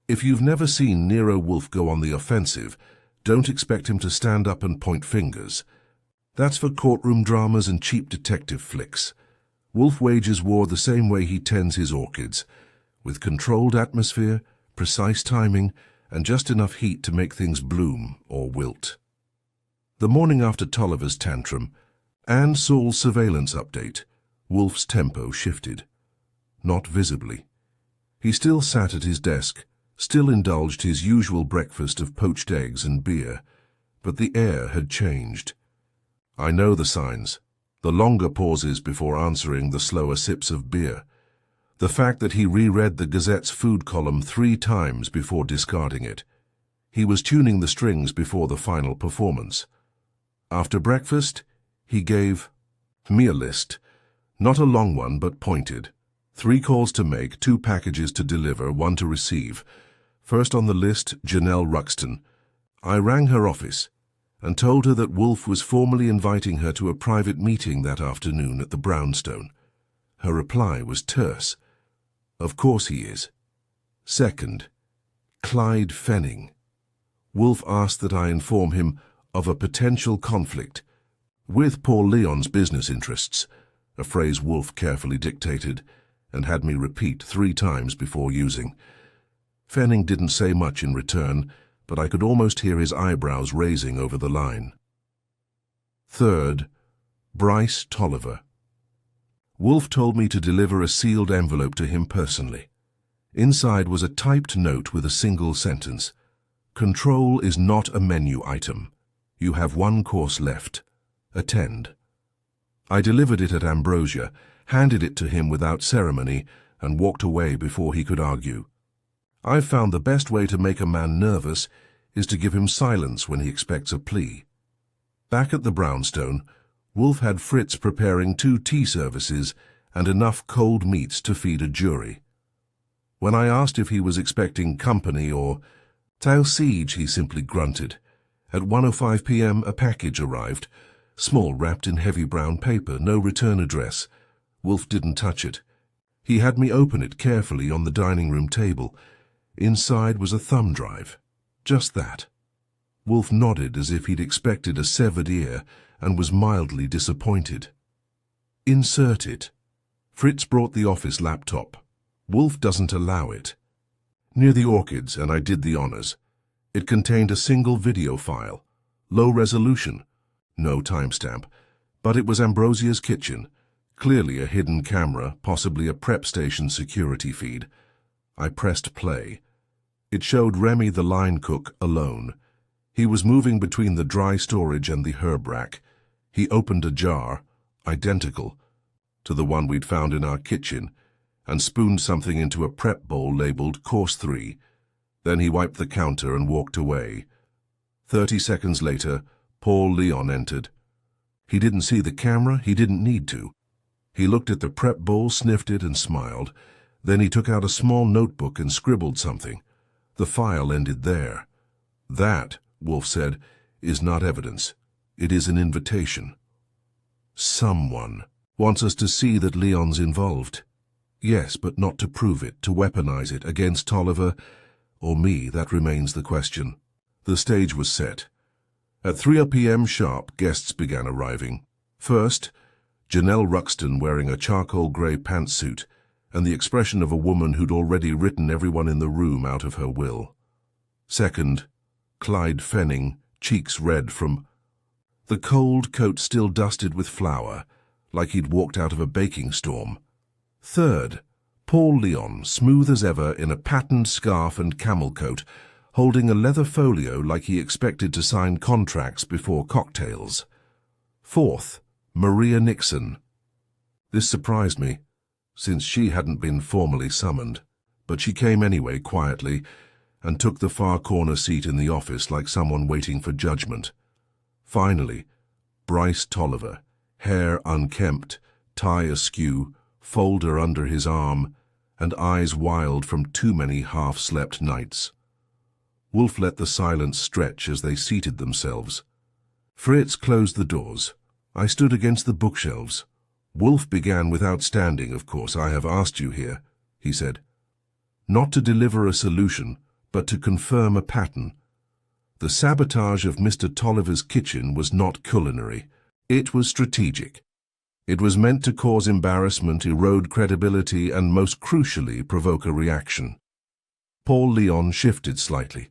Speaker 1: If you've never seen Nero Wolfe go on the offensive, don't expect him to stand up and point fingers. That's for courtroom dramas and cheap detective flicks. Wolfe wages war the same way he tends his orchids, with controlled atmosphere, precise timing, and just enough heat to make things bloom or wilt. The morning after Tolliver's tantrum and Saul's surveillance update, Wolfe's tempo shifted. Not visibly. He still sat at his desk, still indulged his usual breakfast of poached eggs and beer, but the air had changed. I know the signs, the longer pauses before answering, the slower sips of beer, the fact that he reread the Gazette's food column 3 times before discarding it. He was tuning the strings before the final performance. After breakfast, he gave me a list, not a long one but pointed. 3 calls to make, 2 packages to deliver, 1 to receive. First on the list, Janelle Ruxton. I rang her office and told her that Wolfe was formally inviting her to a private meeting that afternoon at the Brownstone. Her reply was terse. Of course he is. Second, Clyde Fenning. Wolfe asked that I inform him of a potential conflict with Paul Leon's business interests, a phrase Wolfe carefully dictated and had me repeat 3 times before using. Fenning didn't say much in return, but I could almost hear his eyebrows raising over the line. Third, Bryce Tolliver. Wolfe told me to deliver a sealed envelope to him personally. Inside was a typed note with a single sentence. Control is not a menu item. You have 1 course left. Attend. I delivered it at Ambrosia, handed it to him without ceremony, and walked away before he could argue. I've found the best way to make a man nervous is to give him silence when he expects a plea. Back at the Brownstone, Wolfe had Fritz preparing 2 tea services and enough cold meats to feed a jury. When I asked if he was expecting company or "Tau siege," he simply grunted. At 1:05 p.m. a package arrived, small, wrapped in heavy brown paper, no return address. Wolfe didn't touch it. He had me open it carefully on the dining room table. Inside was a thumb drive. Just that. Wolfe nodded as if he'd expected a severed ear and was mildly disappointed. Insert it. Fritz brought the office laptop. Wolfe doesn't allow it. Near the orchids, and I did the honors. It contained a single video file. Low resolution. No timestamp. But it was Ambrosia's kitchen. Clearly a hidden camera, possibly a prep station security feed. I pressed play. It showed Remy the line cook alone. He was moving between the dry storage and the herb rack. He opened a jar, identical to the one we'd found in our kitchen, and spooned something into a prep bowl labeled Course 3. Then he wiped the counter and walked away. 30 seconds later, Paul Leon entered. He didn't see the camera, he didn't need to. He looked at the prep bowl, sniffed it, and smiled. Then he took out a small notebook and scribbled something. The file ended there. That, Wolfe said, is not evidence. It is an invitation. Someone wants us to see that Leon's involved. Yes, but not to prove it, to weaponize it against Tolliver or me. That remains the question. The stage was set. At 3 p.m. sharp, guests began arriving. First, Janelle Ruxton wearing a charcoal grey pantsuit and the expression of a woman who'd already written everyone in the room out of her will. Second, Clyde Fenning, cheeks red from the cold coat still dusted with flour, like he'd walked out of a baking storm. Third, Paul Leon, smooth as ever in a patterned scarf and camel coat, holding a leather folio like he expected to sign contracts before cocktails. Fourth, Maria Nixon. This surprised me, since she hadn't been formally summoned, but she came anyway quietly and took the far corner seat in the office like someone waiting for judgment. Finally, Bryce Tolliver, hair unkempt, tie askew, folder under his arm, and eyes wild from too many half-slept nights. Wolfe let the silence stretch as they seated themselves. Fritz closed the doors. I stood against the bookshelves. Wolfe began with outstanding, of course. I have asked you here, he said. Not to deliver a solution, but to confirm a pattern. The sabotage of Mr. Tolliver's kitchen was not culinary. It was strategic. It was meant to cause embarrassment, erode credibility, and most crucially, provoke a reaction. Paul Leon shifted slightly.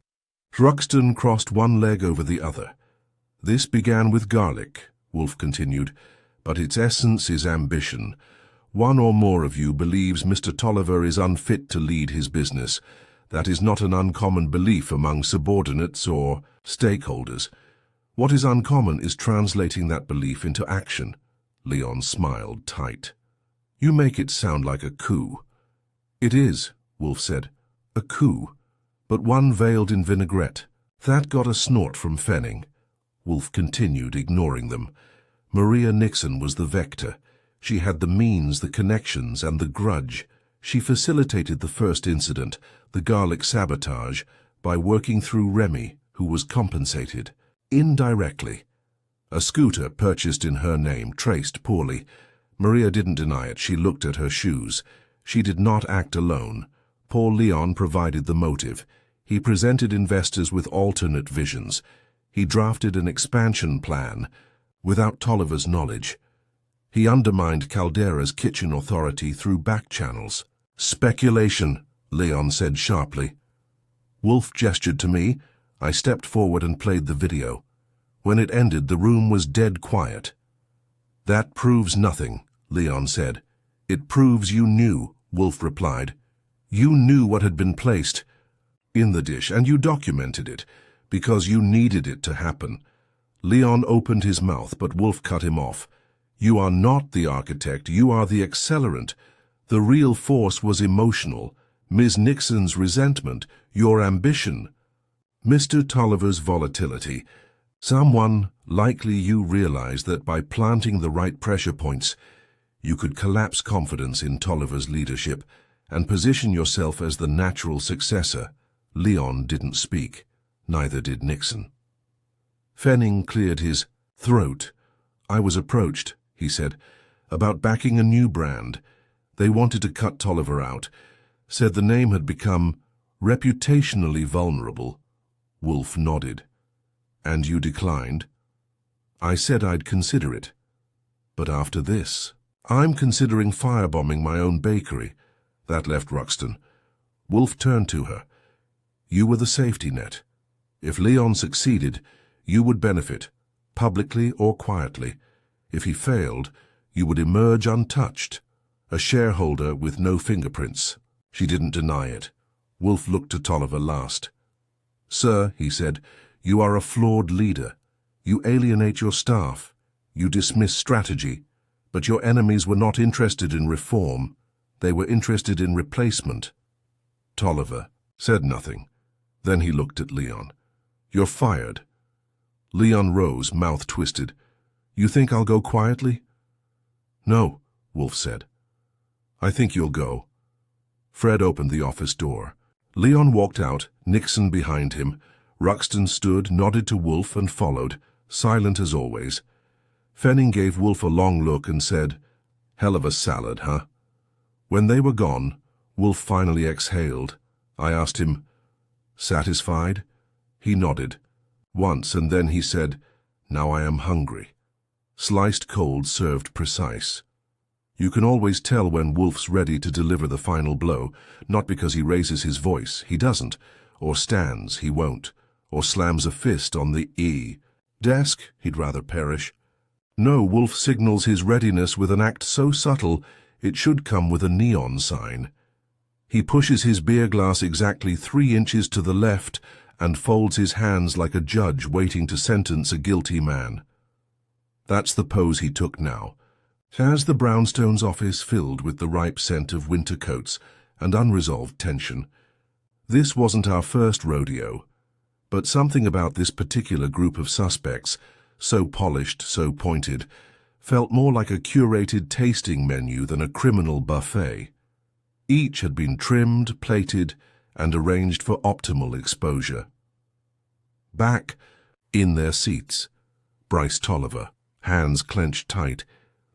Speaker 1: Ruxton crossed one leg over the other. This began with garlic, Wolfe continued, but its essence is ambition. One or more of you believes Mr. Tolliver is unfit to lead his business. That is not an uncommon belief among subordinates or stakeholders. What is uncommon is translating that belief into action. Leon smiled tight. You make it sound like a coup. It is, Wolfe said, a coup, but one veiled in vinaigrette. That got a snort from Fenning. Wolfe continued, ignoring them. Maria Nixon was the vector. She had the means, the connections, and the grudge. She facilitated the first incident, the garlic sabotage, by working through Remy, who was compensated, indirectly. A scooter purchased in her name, traced poorly. Maria didn't deny it. She looked at her shoes. She did not act alone. Paul Leon provided the motive. He presented investors with alternate visions. He drafted an expansion plan without Tolliver's knowledge. He undermined Caldera's kitchen authority through back channels. Speculation, Leon said sharply. Wolfe gestured to me. I stepped forward and played the video. When it ended, the room was dead quiet. That proves nothing, Leon said. It proves you knew, Wolfe replied. You knew what had been placed in the dish, and you documented it, because you needed it to happen. Leon opened his mouth, but Wolfe cut him off. You are not the architect, you are the accelerant. The real force was emotional. Ms. Nixon's resentment, your ambition. Mr. Tolliver's volatility. Someone, likely you, realized that by planting the right pressure points, you could collapse confidence in Tolliver's leadership and position yourself as the natural successor. Leon didn't speak. Neither did Nixon. Fenning cleared his throat. I was approached, he said, about backing a new brand. They wanted to cut Tolliver out. Said the name had become reputationally vulnerable. Wolfe nodded. And you declined? I said I'd consider it. But after this, I'm considering firebombing my own bakery. That left Ruxton. Wolfe turned to her. You were the safety net. If Leon succeeded, you would benefit, publicly or quietly. If he failed, you would emerge untouched, a shareholder with no fingerprints. She didn't deny it. Wolfe looked to Tolliver last. "Sir," he said, "you are a flawed leader. You alienate your staff. You dismiss strategy. But your enemies were not interested in reform. They were interested in replacement." Tolliver said nothing. Then he looked at Leon. "You're fired." Leon rose, mouth twisted. "You think I'll go quietly?" "No," Wolfe said. "I think you'll go." Fred opened the office door. Leon walked out, Nixon behind him. Ruxton stood, nodded to Wolfe, and followed, silent as always. Fenning gave Wolfe a long look and said, "Hell of a salad, huh?" When they were gone, Wolfe finally exhaled. I asked him, "Satisfied?" He nodded. Once, and then he said, "Now I am hungry." Sliced cold, served precise. You can always tell when Wolfe's ready to deliver the final blow, not because he raises his voice, he doesn't, or stands, he won't, or slams a fist on the desk, he'd rather perish. No, Wolfe signals his readiness with an act so subtle it should come with a neon sign. He pushes his beer glass exactly 3 inches to the left and folds his hands like a judge waiting to sentence a guilty man. That's the pose he took now. As the Brownstones' office filled with the ripe scent of winter coats and unresolved tension. This wasn't our first rodeo, but something about this particular group of suspects, so polished, so pointed, felt more like a curated tasting menu than a criminal buffet. Each had been trimmed, plated, and arranged for optimal exposure. Back, in their seats, Bryce Tolliver, hands clenched tight,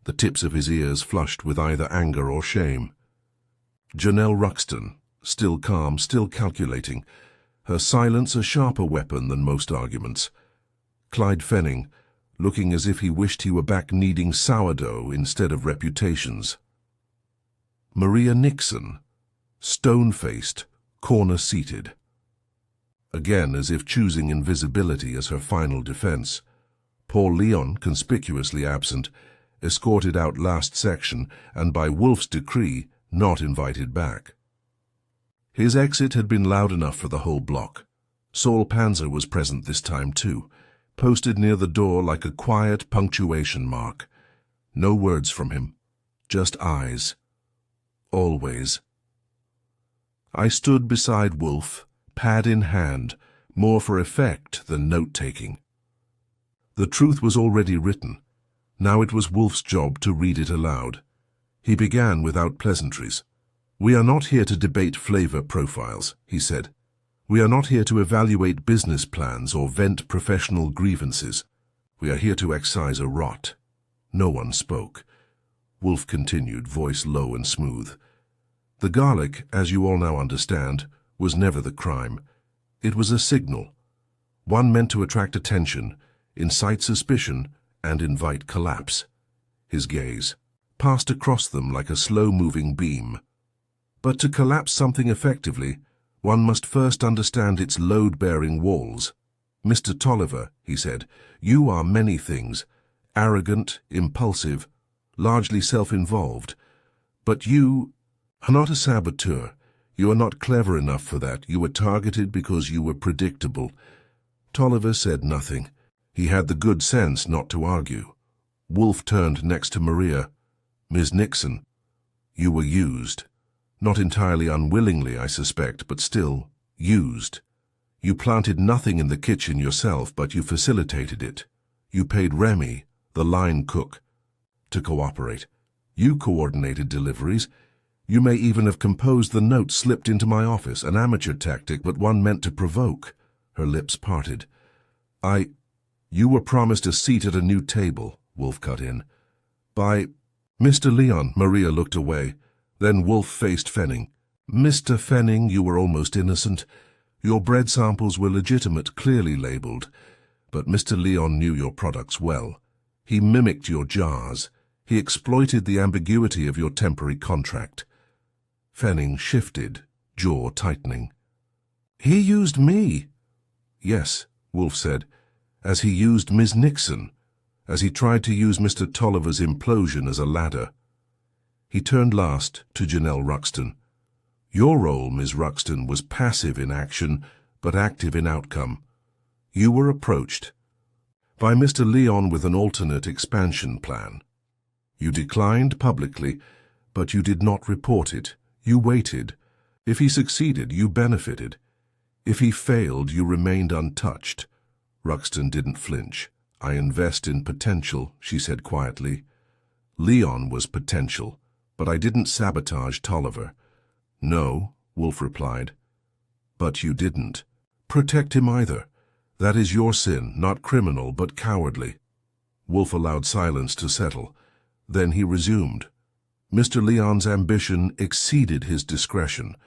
Speaker 1: the tips of his ears flushed with either anger or shame. Janelle Ruxton, still calm, still calculating, her silence a sharper weapon than most arguments. Clyde Fenning, looking as if he wished he were back kneading sourdough instead of reputations. Maria Nixon, stone-faced, corner-seated. Again, as if choosing invisibility as her final defense. Paul Leon, conspicuously absent, escorted out last section and by Wolfe's decree not invited back. His exit had been loud enough for the whole block. Saul Panzer was present this time too, posted near the door like a quiet punctuation mark. No words from him, just eyes. Always. I stood beside Wolfe, pad in hand, more for effect than note-taking. The truth was already written. Now it was Wolfe's job to read it aloud. He began without pleasantries. "We are not here to debate flavor profiles," he said. "We are not here to evaluate business plans or vent professional grievances. We are here to excise a rot." No one spoke. Wolfe continued, voice low and smooth. "The garlic, as you all now understand, was never the crime. It was a signal. One meant to attract attention, incite suspicion, and invite collapse." His gaze passed across them like a slow-moving beam. But to collapse something effectively, one must first understand its load-bearing walls. "Mr. Tolliver," he said, "you are many things, arrogant, impulsive, largely self-involved. But you are not a saboteur. You are not clever enough for that. You were targeted because you were predictable." Tolliver said nothing. He had the good sense not to argue. Wolfe turned next to Maria. "Ms. Nixon, you were used. Not entirely unwillingly, I suspect, but still, used. You planted nothing in the kitchen yourself, but you facilitated it. You paid Remy, the line cook, to cooperate. You coordinated deliveries. You may even have composed the note slipped into my office, an amateur tactic, but one meant to provoke." Her lips parted. "You were promised a seat at a new table," Wolfe cut in. "By Mr. Leon." Maria looked away. Then Wolfe faced Fenning. "Mr. Fenning, you were almost innocent. Your bread samples were legitimate, clearly labeled. But Mr. Leon knew your products well. He mimicked your jars. He exploited the ambiguity of your temporary contract." Fenning shifted, jaw tightening. "He used me." "Yes," Wolfe said, "as he used Ms. Nixon, as he tried to use Mr. Tolliver's implosion as a ladder." He turned last to Janelle Ruxton. Your role, Ms. Ruxton, was passive in action, but active in outcome. You were approached by Mr. Leon with an alternate expansion plan. You declined publicly, but you did not report it. You waited. If he succeeded, you benefited. If he failed, you remained untouched. Ruxton didn't flinch. I invest in potential, she said quietly. Leon was potential, but I didn't sabotage Tolliver. No, Wolfe replied. But you didn't protect him either. That is your sin, not criminal, but cowardly. Wolfe allowed silence to settle. Then he resumed. Mr. Leon's ambition exceeded his discretion.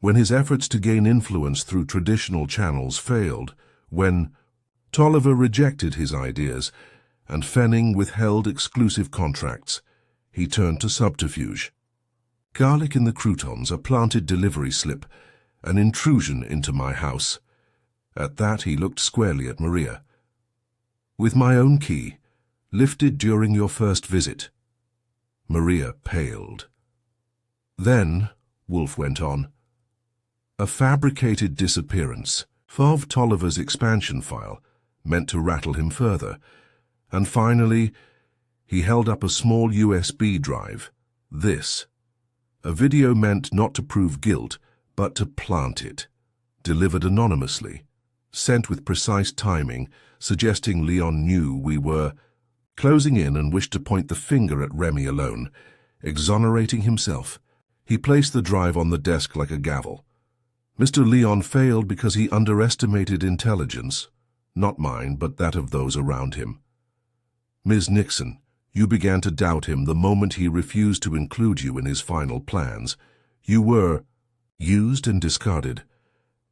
Speaker 1: When his efforts to gain influence through traditional channels failed, when Tolliver rejected his ideas and Fenning withheld exclusive contracts, he turned to subterfuge. Garlic in the Croutons, a planted delivery slip, an intrusion into my house. At that he looked squarely at Maria. With my own key, lifted during your first visit. Maria paled. Then, Wolfe went on, a fabricated disappearance of Tolliver's expansion file, meant to rattle him further. And finally, he held up a small USB drive. This. A video meant not to prove guilt, but to plant it. Delivered anonymously. Sent with precise timing, suggesting Leon knew we were closing in and wished to point the finger at Remy alone, exonerating himself. He placed the drive on the desk like a gavel. Mr. Leon failed because he underestimated intelligence, not mine, but that of those around him. Ms. Nixon, you began to doubt him the moment he refused to include you in his final plans. You were used and discarded.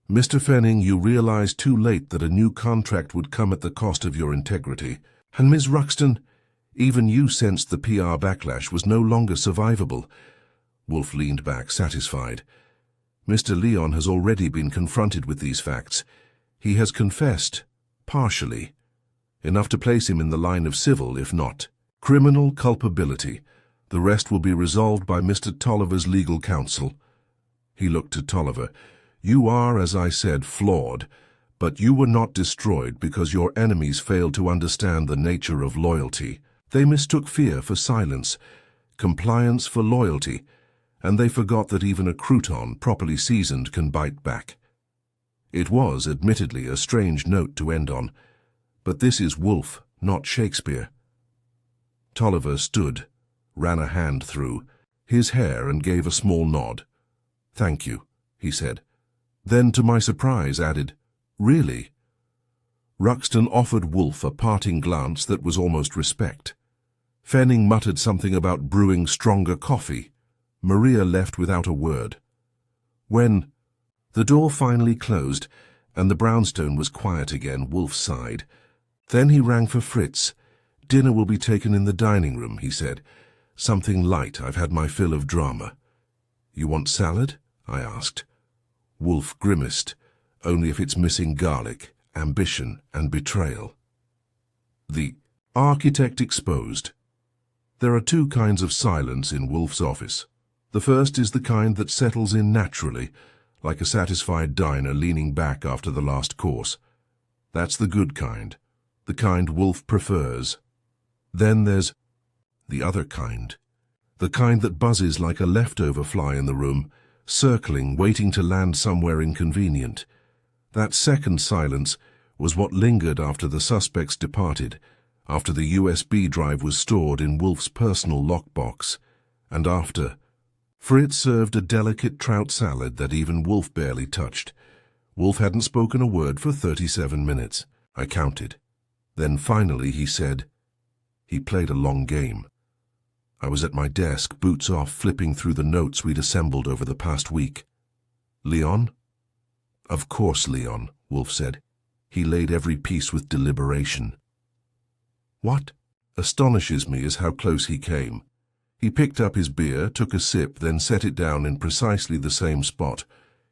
Speaker 1: Mr. Fenning, you realized too late that a new contract would come at the cost of your integrity. And Ms. Ruxton, even you sensed the PR backlash was no longer survivable. Wolfe leaned back, satisfied. Mr. Leon has already been confronted with these facts. He has confessed, partially, enough to place him in the line of civil, if not criminal culpability. The rest will be resolved by Mr. Tolliver's legal counsel. He looked to Tolliver. You are, as I said, flawed, but you were not destroyed because your enemies failed to understand the nature of loyalty. They mistook fear for silence, compliance for loyalty, and they forgot that even a crouton properly seasoned can bite back. It was, admittedly, a strange note to end on, but this is Wolfe, not Shakespeare. Tolliver stood, ran a hand through his hair and gave a small nod. Thank you, he said. Then, to my surprise, added, Really? Ruxton offered Wolfe a parting glance that was almost respect. Fenning muttered something about brewing stronger coffee. Maria left without a word. When the door finally closed and the brownstone was quiet again, Wolfe sighed. Then he rang for Fritz. Dinner will be taken in the dining room, he said. Something light. I've had my fill of drama. You want salad? I asked. Wolfe grimaced. Only if it's missing garlic, ambition, and betrayal. The architect exposed. There are two kinds of silence in Wolfe's office. The first is the kind that settles in naturally, like a satisfied diner leaning back after the last course. That's the good kind, the kind Wolfe prefers. Then there's the other kind, the kind that buzzes like a leftover fly in the room, circling, waiting to land somewhere inconvenient. That second silence was what lingered after the suspects departed, after the USB drive was stored in Wolfe's personal lockbox, and after Fritz served a delicate trout salad that even Wolfe barely touched. Wolfe hadn't spoken a word for 37 minutes. I counted. Then finally he said, He played a long game. I was at my desk, boots off, flipping through the notes we'd assembled over the past week. Leon? Of course, Leon, Wolfe said. He laid every piece with deliberation. What astonishes me is how close he came. He picked up his beer, took a sip, then set it down in precisely the same spot.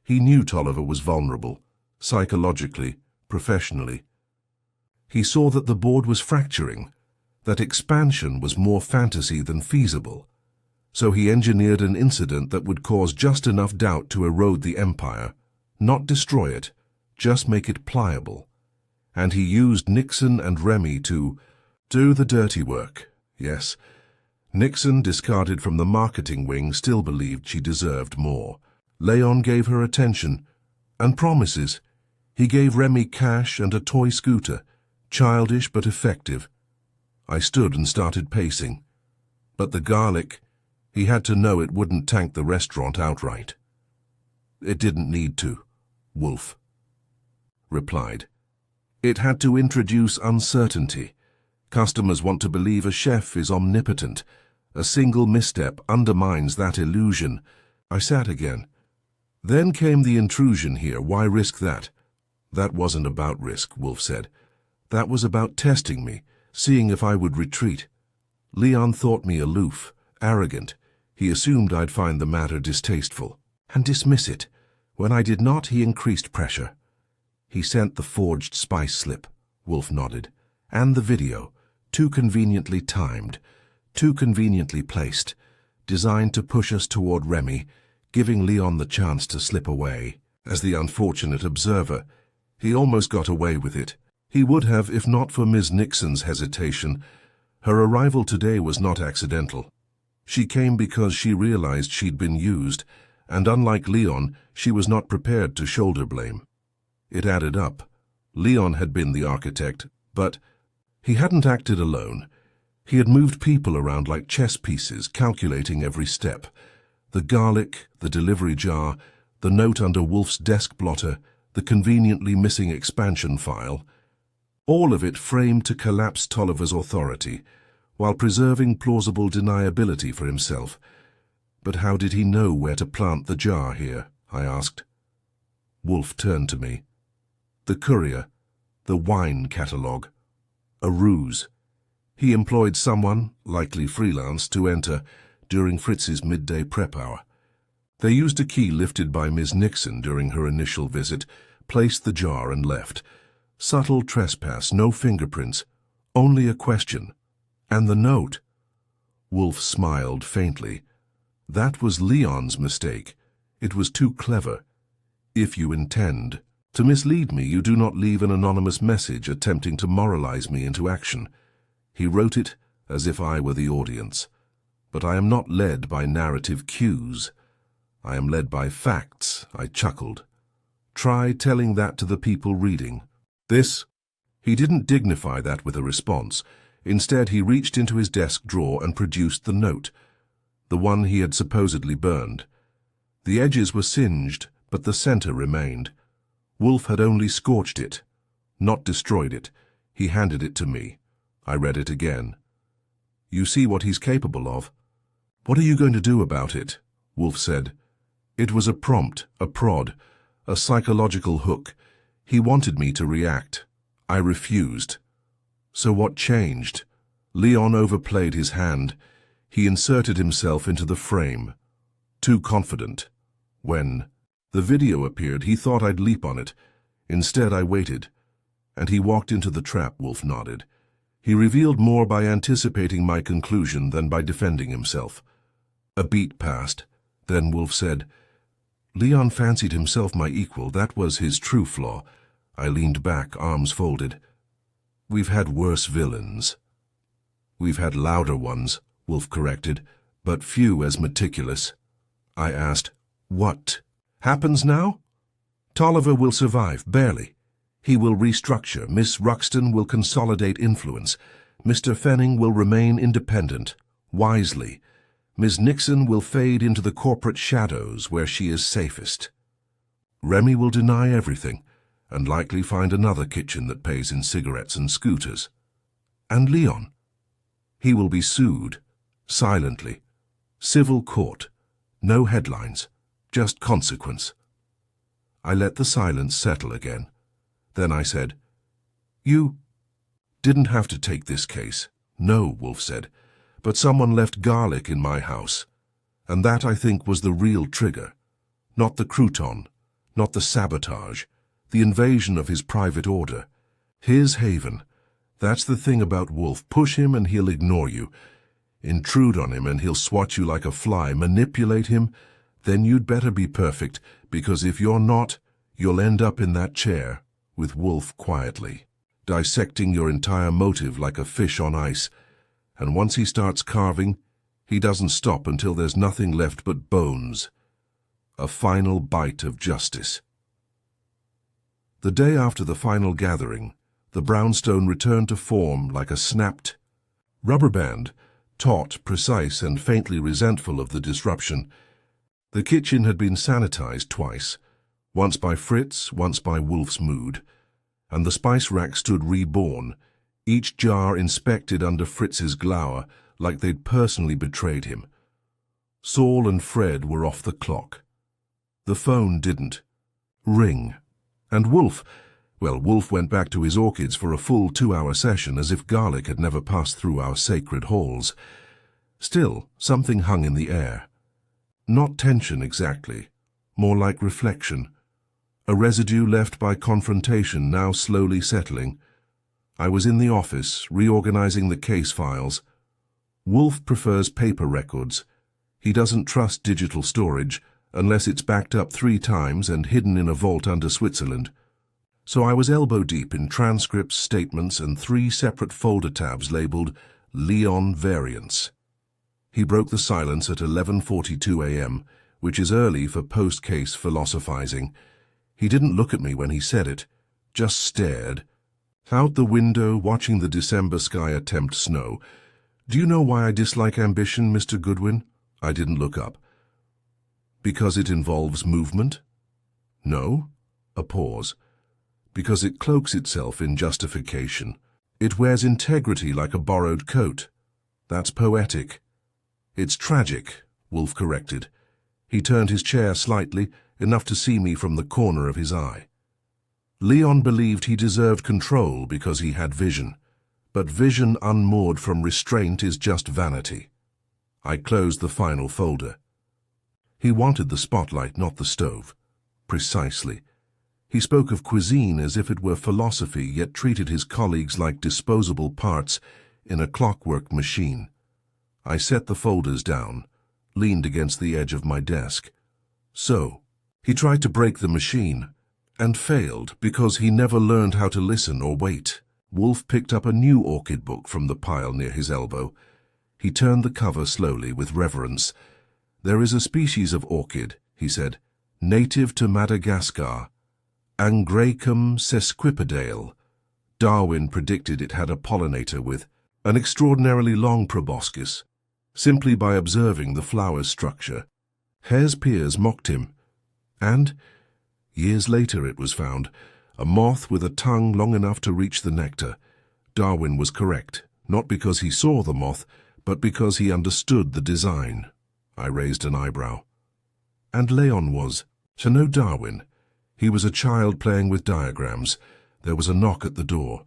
Speaker 1: He knew Tolliver was vulnerable, psychologically, professionally. He saw that the board was fracturing, that expansion was more fantasy than feasible. So he engineered an incident that would cause just enough doubt to erode the empire, not destroy it, just make it pliable. And he used Nixon and Remy to do the dirty work. Yes, Nixon, discarded from the marketing wing, still believed she deserved more. Leon gave her attention and promises. He gave Remy cash and a toy scooter, childish but effective. I stood and started pacing. But the garlic, he had to know it wouldn't tank the restaurant outright. It didn't need to, Wolfe replied. It had to introduce uncertainty. Customers want to believe a chef is omnipotent. A single misstep undermines that illusion. I sat again. Then came the intrusion here. Why risk that? That wasn't about risk, Wolfe said. That was about testing me, seeing if I would retreat. Leon thought me aloof, arrogant. He assumed I'd find the matter distasteful and dismiss it. When I did not, he increased pressure. He sent the forged spice slip, Wolfe nodded, and the video, too conveniently timed, too conveniently placed, designed to push us toward Remy, giving Leon the chance to slip away. As the unfortunate observer, he almost got away with it. He would have if not for Ms. Nixon's hesitation. Her arrival today was not accidental. She came because she realized she'd been used, and unlike Leon, she was not prepared to shoulder blame. It added up. Leon had been the architect, but he hadn't acted alone. He had moved people around like chess pieces, calculating every step. The garlic, the delivery jar, the note under Wolfe's desk blotter, the conveniently missing expansion file, all of it framed to collapse Tolliver's authority, while preserving plausible deniability for himself. But how did he know where to plant the jar here? I asked. Wolfe turned to me. The courier, the wine catalogue, a ruse. He employed someone, likely freelance, to enter during Fritz's midday prep hour. They used a key lifted by Ms. Nixon during her initial visit, placed the jar and left. Subtle trespass, no fingerprints, only a question. And the note? Wolfe smiled faintly. That was Leon's mistake. It was too clever. If you intend to mislead me, you do not leave an anonymous message attempting to moralize me into action. He wrote it as if I were the audience. But I am not led by narrative cues. I am led by facts, I chuckled. Try telling that to the people reading. This? He didn't dignify that with a response. Instead, he reached into his desk drawer and produced the note, the one he had supposedly burned. The edges were singed, but the center remained. Wolfe had only scorched it, not destroyed it. He handed it to me. I read it again. You see what he's capable of. What are you going to do about it? Wolfe said. It was a prompt, a prod, a psychological hook. He wanted me to react. I refused. So what changed? Leon overplayed his hand. He inserted himself into the frame. Too confident. When the video appeared, he thought I'd leap on it. Instead, I waited. And he walked into the trap, Wolfe nodded. He revealed more by anticipating my conclusion than by defending himself. A beat passed. Then Wolfe said, Leon fancied himself my equal. That was his true flaw. I leaned back, arms folded. We've had worse villains. We've had louder ones, Wolfe corrected, but few as meticulous. I asked, what happens now? Tolliver will survive, barely. He will restructure. Miss Ruxton will consolidate influence. Mr. Fenning will remain independent, wisely. Ms. Nixon will fade into the corporate shadows where she is safest. Remy will deny everything, and likely find another kitchen that pays in cigarettes and scooters. And Leon? He will be sued, silently. Civil court. No headlines, just consequence. I let the silence settle again. Then I said, You didn't have to take this case. No, Wolfe said, but someone left garlic in my house. And that, I think, was the real trigger. Not the crouton, not the sabotage, the invasion of his private order. His haven. That's the thing about Wolfe. Push him and he'll ignore you. Intrude on him and he'll swat you like a fly. Manipulate him? Then you'd better be perfect, because if you're not, you'll end up in that chair, with Wolfe quietly, dissecting your entire motive like a fish on ice. And once he starts carving, he doesn't stop until there's nothing left but bones. A final bite of justice. The day after the final gathering, the brownstone returned to form like a snapped rubber band, taut, precise, and faintly resentful of the disruption. The kitchen had been sanitized twice, once by Fritz, once by Wolfe's mood, and the spice rack stood reborn, each jar inspected under Fritz's glower like they'd personally betrayed him. Saul and Fred were off the clock. The phone didn't ring, and Wolfe went back to his orchids for a full 2-hour session as if garlic had never passed through our sacred halls. Still, something hung in the air. Not tension exactly, more like reflection. A residue left by confrontation now slowly settling. I was in the office, reorganizing the case files. Wolfe prefers paper records. He doesn't trust digital storage unless it's backed up 3 times and hidden in a vault under Switzerland. So I was elbow-deep in transcripts, statements, and 3 separate folder tabs labeled Leon Variants. He broke the silence at 11:42 a.m., which is early for post-case philosophizing. He didn't look at me when he said it, just stared. Out the window, watching the December sky attempt snow. Do you know why I dislike ambition, Mr. Goodwin? I didn't look up. Because it involves movement? No. A pause. Because it cloaks itself in justification. It wears integrity like a borrowed coat. That's poetic. It's tragic, Wolfe corrected. He turned his chair slightly, enough to see me from the corner of his eye. Leon believed he deserved control because he had vision, but vision unmoored from restraint is just vanity. I closed the final folder. He wanted the spotlight, not the stove. Precisely. He spoke of cuisine as if it were philosophy, yet treated his colleagues like disposable parts in a clockwork machine. I set the folders down, leaned against the edge of my desk. So, he tried to break the machine, and failed because he never learned how to listen or wait. Wolfe picked up a new orchid book from the pile near his elbow. He turned the cover slowly with reverence. There is a species of orchid, he said, native to Madagascar, Angraecum sesquipedale. Darwin predicted it had a pollinator with an extraordinarily long proboscis, simply by observing the flower's structure. Hare's peers mocked him, and, years later it was found, a moth with a tongue long enough to reach the nectar. Darwin was correct, not because he saw the moth, but because he understood the design. I raised an eyebrow. And Leon was. To know Darwin, he was a child playing with diagrams. There was a knock at the door.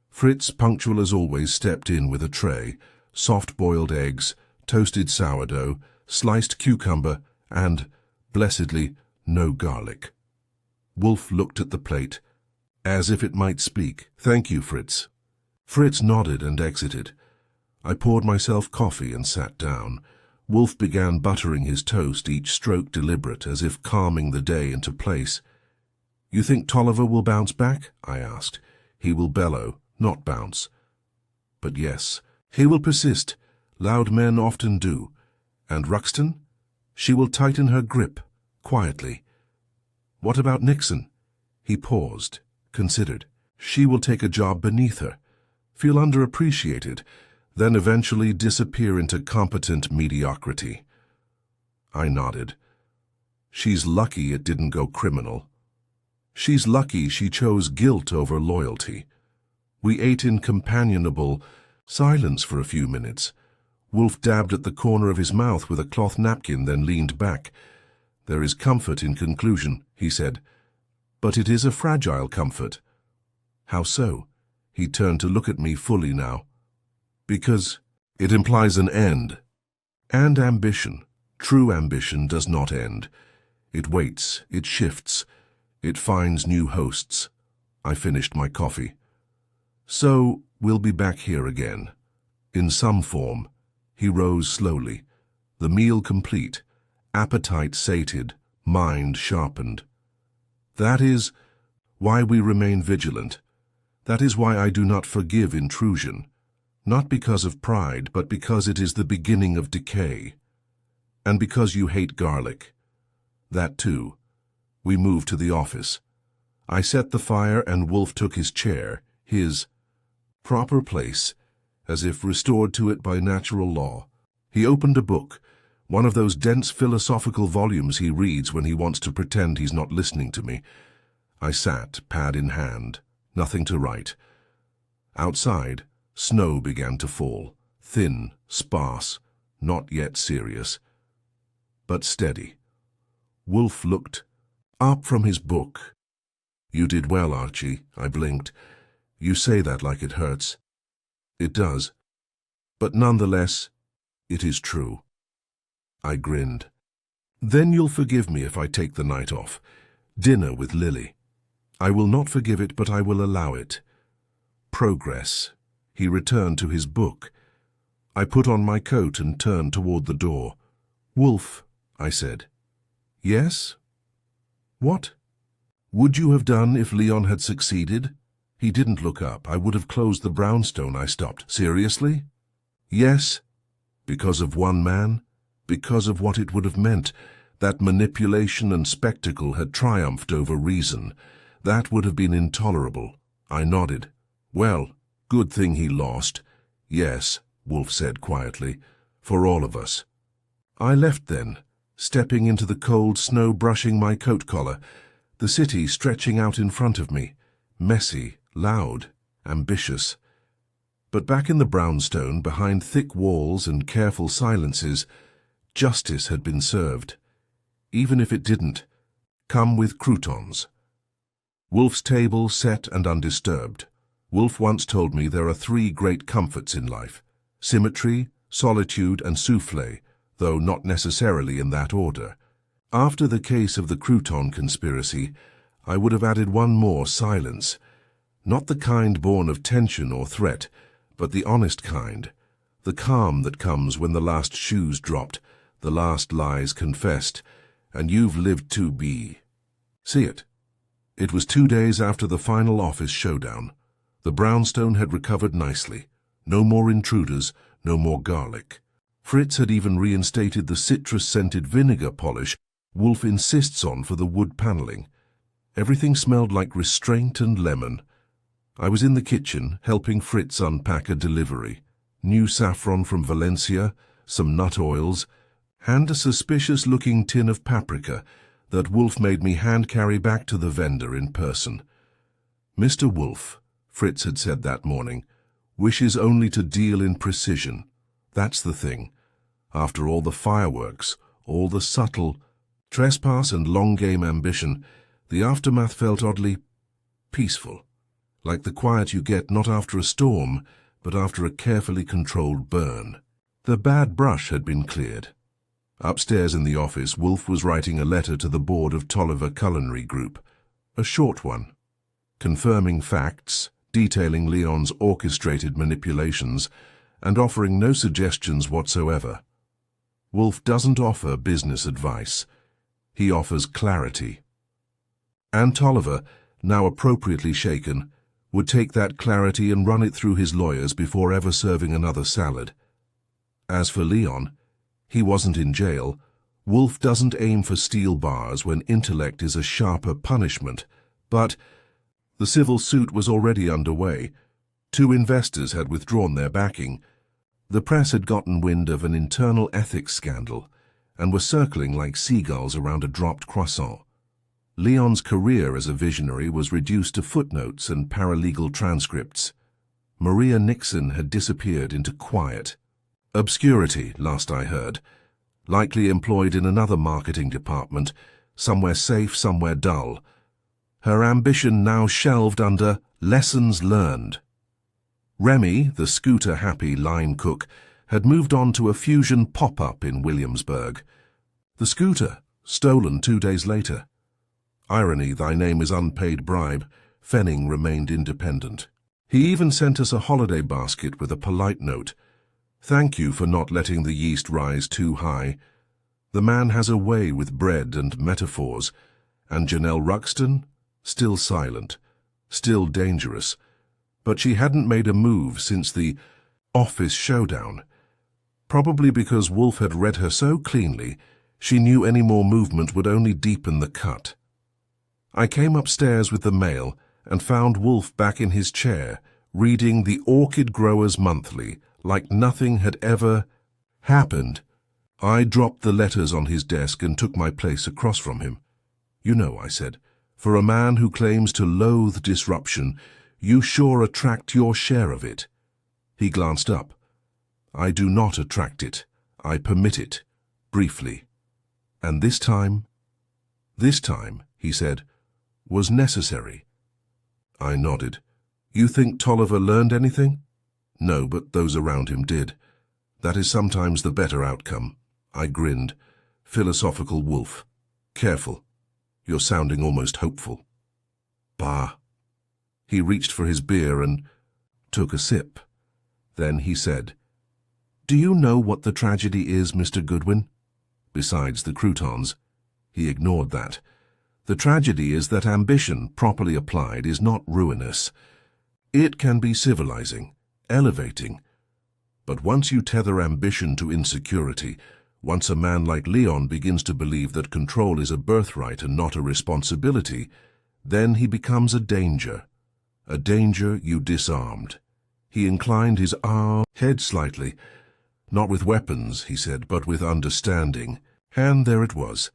Speaker 1: Fritz, punctual as always, stepped in with a tray, soft-boiled eggs, toasted sourdough, sliced cucumber, and, blessedly, no garlic. Wolfe looked at the plate, as if it might speak. Thank you, Fritz. Fritz nodded and exited. I poured myself coffee and sat down. Wolfe began buttering his toast, each stroke deliberate, as if calming the day into place. You think Tolliver will bounce back? I asked. He will bellow, not bounce. But yes, he will persist. Loud men often do. And Ruxton? She will tighten her grip, quietly. What about Nixon? He paused, considered. She will take a job beneath her, feel underappreciated, then eventually disappear into competent mediocrity. I nodded. She's lucky it didn't go criminal. She's lucky she chose guilt over loyalty. We ate in companionable silence for a few minutes. Wolfe dabbed at the corner of his mouth with a cloth napkin, then leaned back. There is comfort in conclusion, he said. But it is a fragile comfort. How so? He turned to look at me fully now. Because it implies an end. And ambition. True ambition does not end. It waits, it shifts, it finds new hosts. I finished my coffee. So, we'll be back here again. In some form. He rose slowly, the meal complete, appetite sated, mind sharpened. That is why we remain vigilant. That is why I do not forgive intrusion, not because of pride, but because it is the beginning of decay. And because you hate garlic. That too. We moved to the office. I set the fire and Wolfe took his chair, his proper place, as if restored to it by natural law. He opened a book, one of those dense philosophical volumes he reads when he wants to pretend he's not listening to me. I sat, pad in hand, nothing to write. Outside, snow began to fall, thin, sparse, not yet serious, but steady. Wolfe looked up from his book. "You did well, Archie," I blinked. "You say that like it hurts." "It does. But nonetheless, it is true." I grinned. "Then you'll forgive me if I take the night off. Dinner with Lily. I will not forgive it, but I will allow it." Progress. He returned to his book. I put on my coat and turned toward the door. "Wolfe," I said. "Yes?" "What would you have done if Leon had succeeded?" He didn't look up. "I would have closed the brownstone." I stopped. "Seriously?" "Yes." "Because of one man? Because of what it would have meant? That manipulation and spectacle had triumphed over reason. That would have been intolerable." I nodded. "Well, good thing he lost." "Yes," Wolfe said quietly, "for all of us." I left then, stepping into the cold snow, brushing my coat collar, the city stretching out in front of me, messy, loud, ambitious. But back in the brownstone, behind thick walls and careful silences, justice had been served. Even if it didn't, come with croutons. Wolfe's table set and undisturbed. Wolfe once told me there are 3 great comforts in life: symmetry, solitude, and soufflé, though not necessarily in that order. After the case of the Crouton conspiracy, I would have added one more: silence. Not the kind born of tension or threat, but the honest kind, the calm that comes when the last shoe's dropped, the last lie's confessed, and you've lived to be. See it. It was 2 days after the final office showdown. The brownstone had recovered nicely. No more intruders, no more garlic. Fritz had even reinstated the citrus-scented vinegar polish Wolfe insists on for the wood paneling. Everything smelled like restraint and lemon. I was in the kitchen, helping Fritz unpack a delivery. New saffron from Valencia, some nut oils, and a suspicious-looking tin of paprika that Wolfe made me hand-carry back to the vendor in person. "Mr. Wolfe," Fritz had said that morning, "wishes only to deal in precision. That's the thing. After all the fireworks, all the subtle trespass and long-game ambition, the aftermath felt oddly peaceful, like the quiet you get not after a storm, but after a carefully controlled burn." The bad brush had been cleared. Upstairs in the office, Wolfe was writing a letter to the board of Tolliver Culinary Group, a short one, confirming facts, detailing Leon's orchestrated manipulations, and offering no suggestions whatsoever. Wolfe doesn't offer business advice. He offers clarity. And Tolliver, now appropriately shaken, would take that clarity and run it through his lawyers before ever serving another salad. As for Leon, he wasn't in jail. Wolfe doesn't aim for steel bars when intellect is a sharper punishment. But the civil suit was already underway. 2 investors had withdrawn their backing. The press had gotten wind of an internal ethics scandal and were circling like seagulls around a dropped croissant. Leon's career as a visionary was reduced to footnotes and paralegal transcripts. Maria Nixon had disappeared into quiet obscurity, last I heard, likely employed in another marketing department, somewhere safe, somewhere dull. Her ambition now shelved under lessons learned. Remy, the scooter-happy line cook, had moved on to a fusion pop-up in Williamsburg. The scooter, stolen 2 days later. Irony, thy name is unpaid bribe. Fenning remained independent. He even sent us a holiday basket with a polite note. Thank you for not letting the yeast rise too high. The man has a way with bread and metaphors, and Janelle Ruxton, still silent, still dangerous. But she hadn't made a move since the office showdown. Probably because Wolfe had read her so cleanly, she knew any more movement would only deepen the cut. I came upstairs with the mail and found Wolfe back in his chair, reading the Orchid Growers Monthly like nothing had ever happened. I dropped the letters on his desk and took my place across from him. You know, I said, for a man who claims to loathe disruption, you sure attract your share of it. He glanced up. I do not attract it. I permit it, briefly. And this time, he said, was necessary. I nodded. You think Tolliver learned anything? No, but those around him did. That is sometimes the better outcome. I grinned. Philosophical Wolfe. Careful. You're sounding almost hopeful. Bah. He reached for his beer and took a sip. Then he said, Do you know what the tragedy is, Mr. Goodwin? Besides the Croutons. He ignored that. The tragedy is that ambition, properly applied, is not ruinous. It can be civilizing, elevating. But once you tether ambition to insecurity, once a man like Leon begins to believe that control is a birthright and not a responsibility, then he becomes a danger you disarmed. He inclined his head slightly. Not with weapons, he said, but with understanding. And there it was.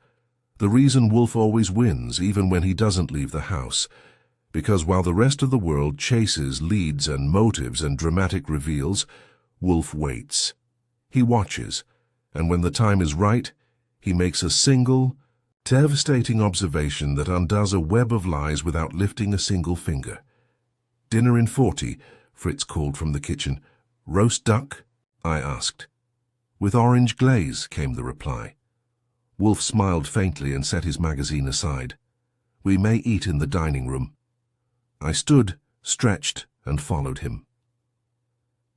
Speaker 1: The reason Wolfe always wins, even when he doesn't leave the house. Because while the rest of the world chases leads and motives and dramatic reveals, Wolfe waits. He watches, and when the time is right, he makes a single, devastating observation that undoes a web of lies without lifting a single finger. Dinner in 40, Fritz called from the kitchen. Roast duck? I asked. With orange glaze, came the reply. Wolfe smiled faintly and set his magazine aside. We may eat in the dining room. I stood, stretched, and followed him.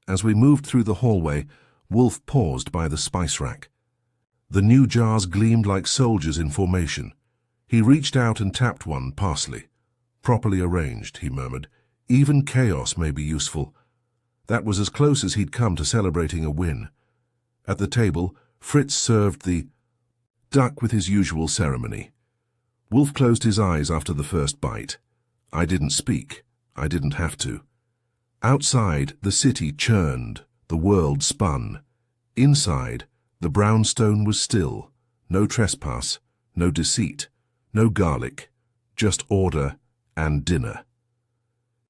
Speaker 1: As we moved through the hallway, Wolfe paused by the spice rack. The new jars gleamed like soldiers in formation. He reached out and tapped one, parsley. Properly arranged, he murmured. Even chaos may be useful. That was as close as he'd come to celebrating a win. At the table, Fritz served the duck with his usual ceremony. Wolfe closed his eyes after the first bite. I didn't speak. I didn't have to. Outside, the city churned, the world spun. Inside, the brownstone was still. No trespass, no deceit, no garlic, just order and dinner.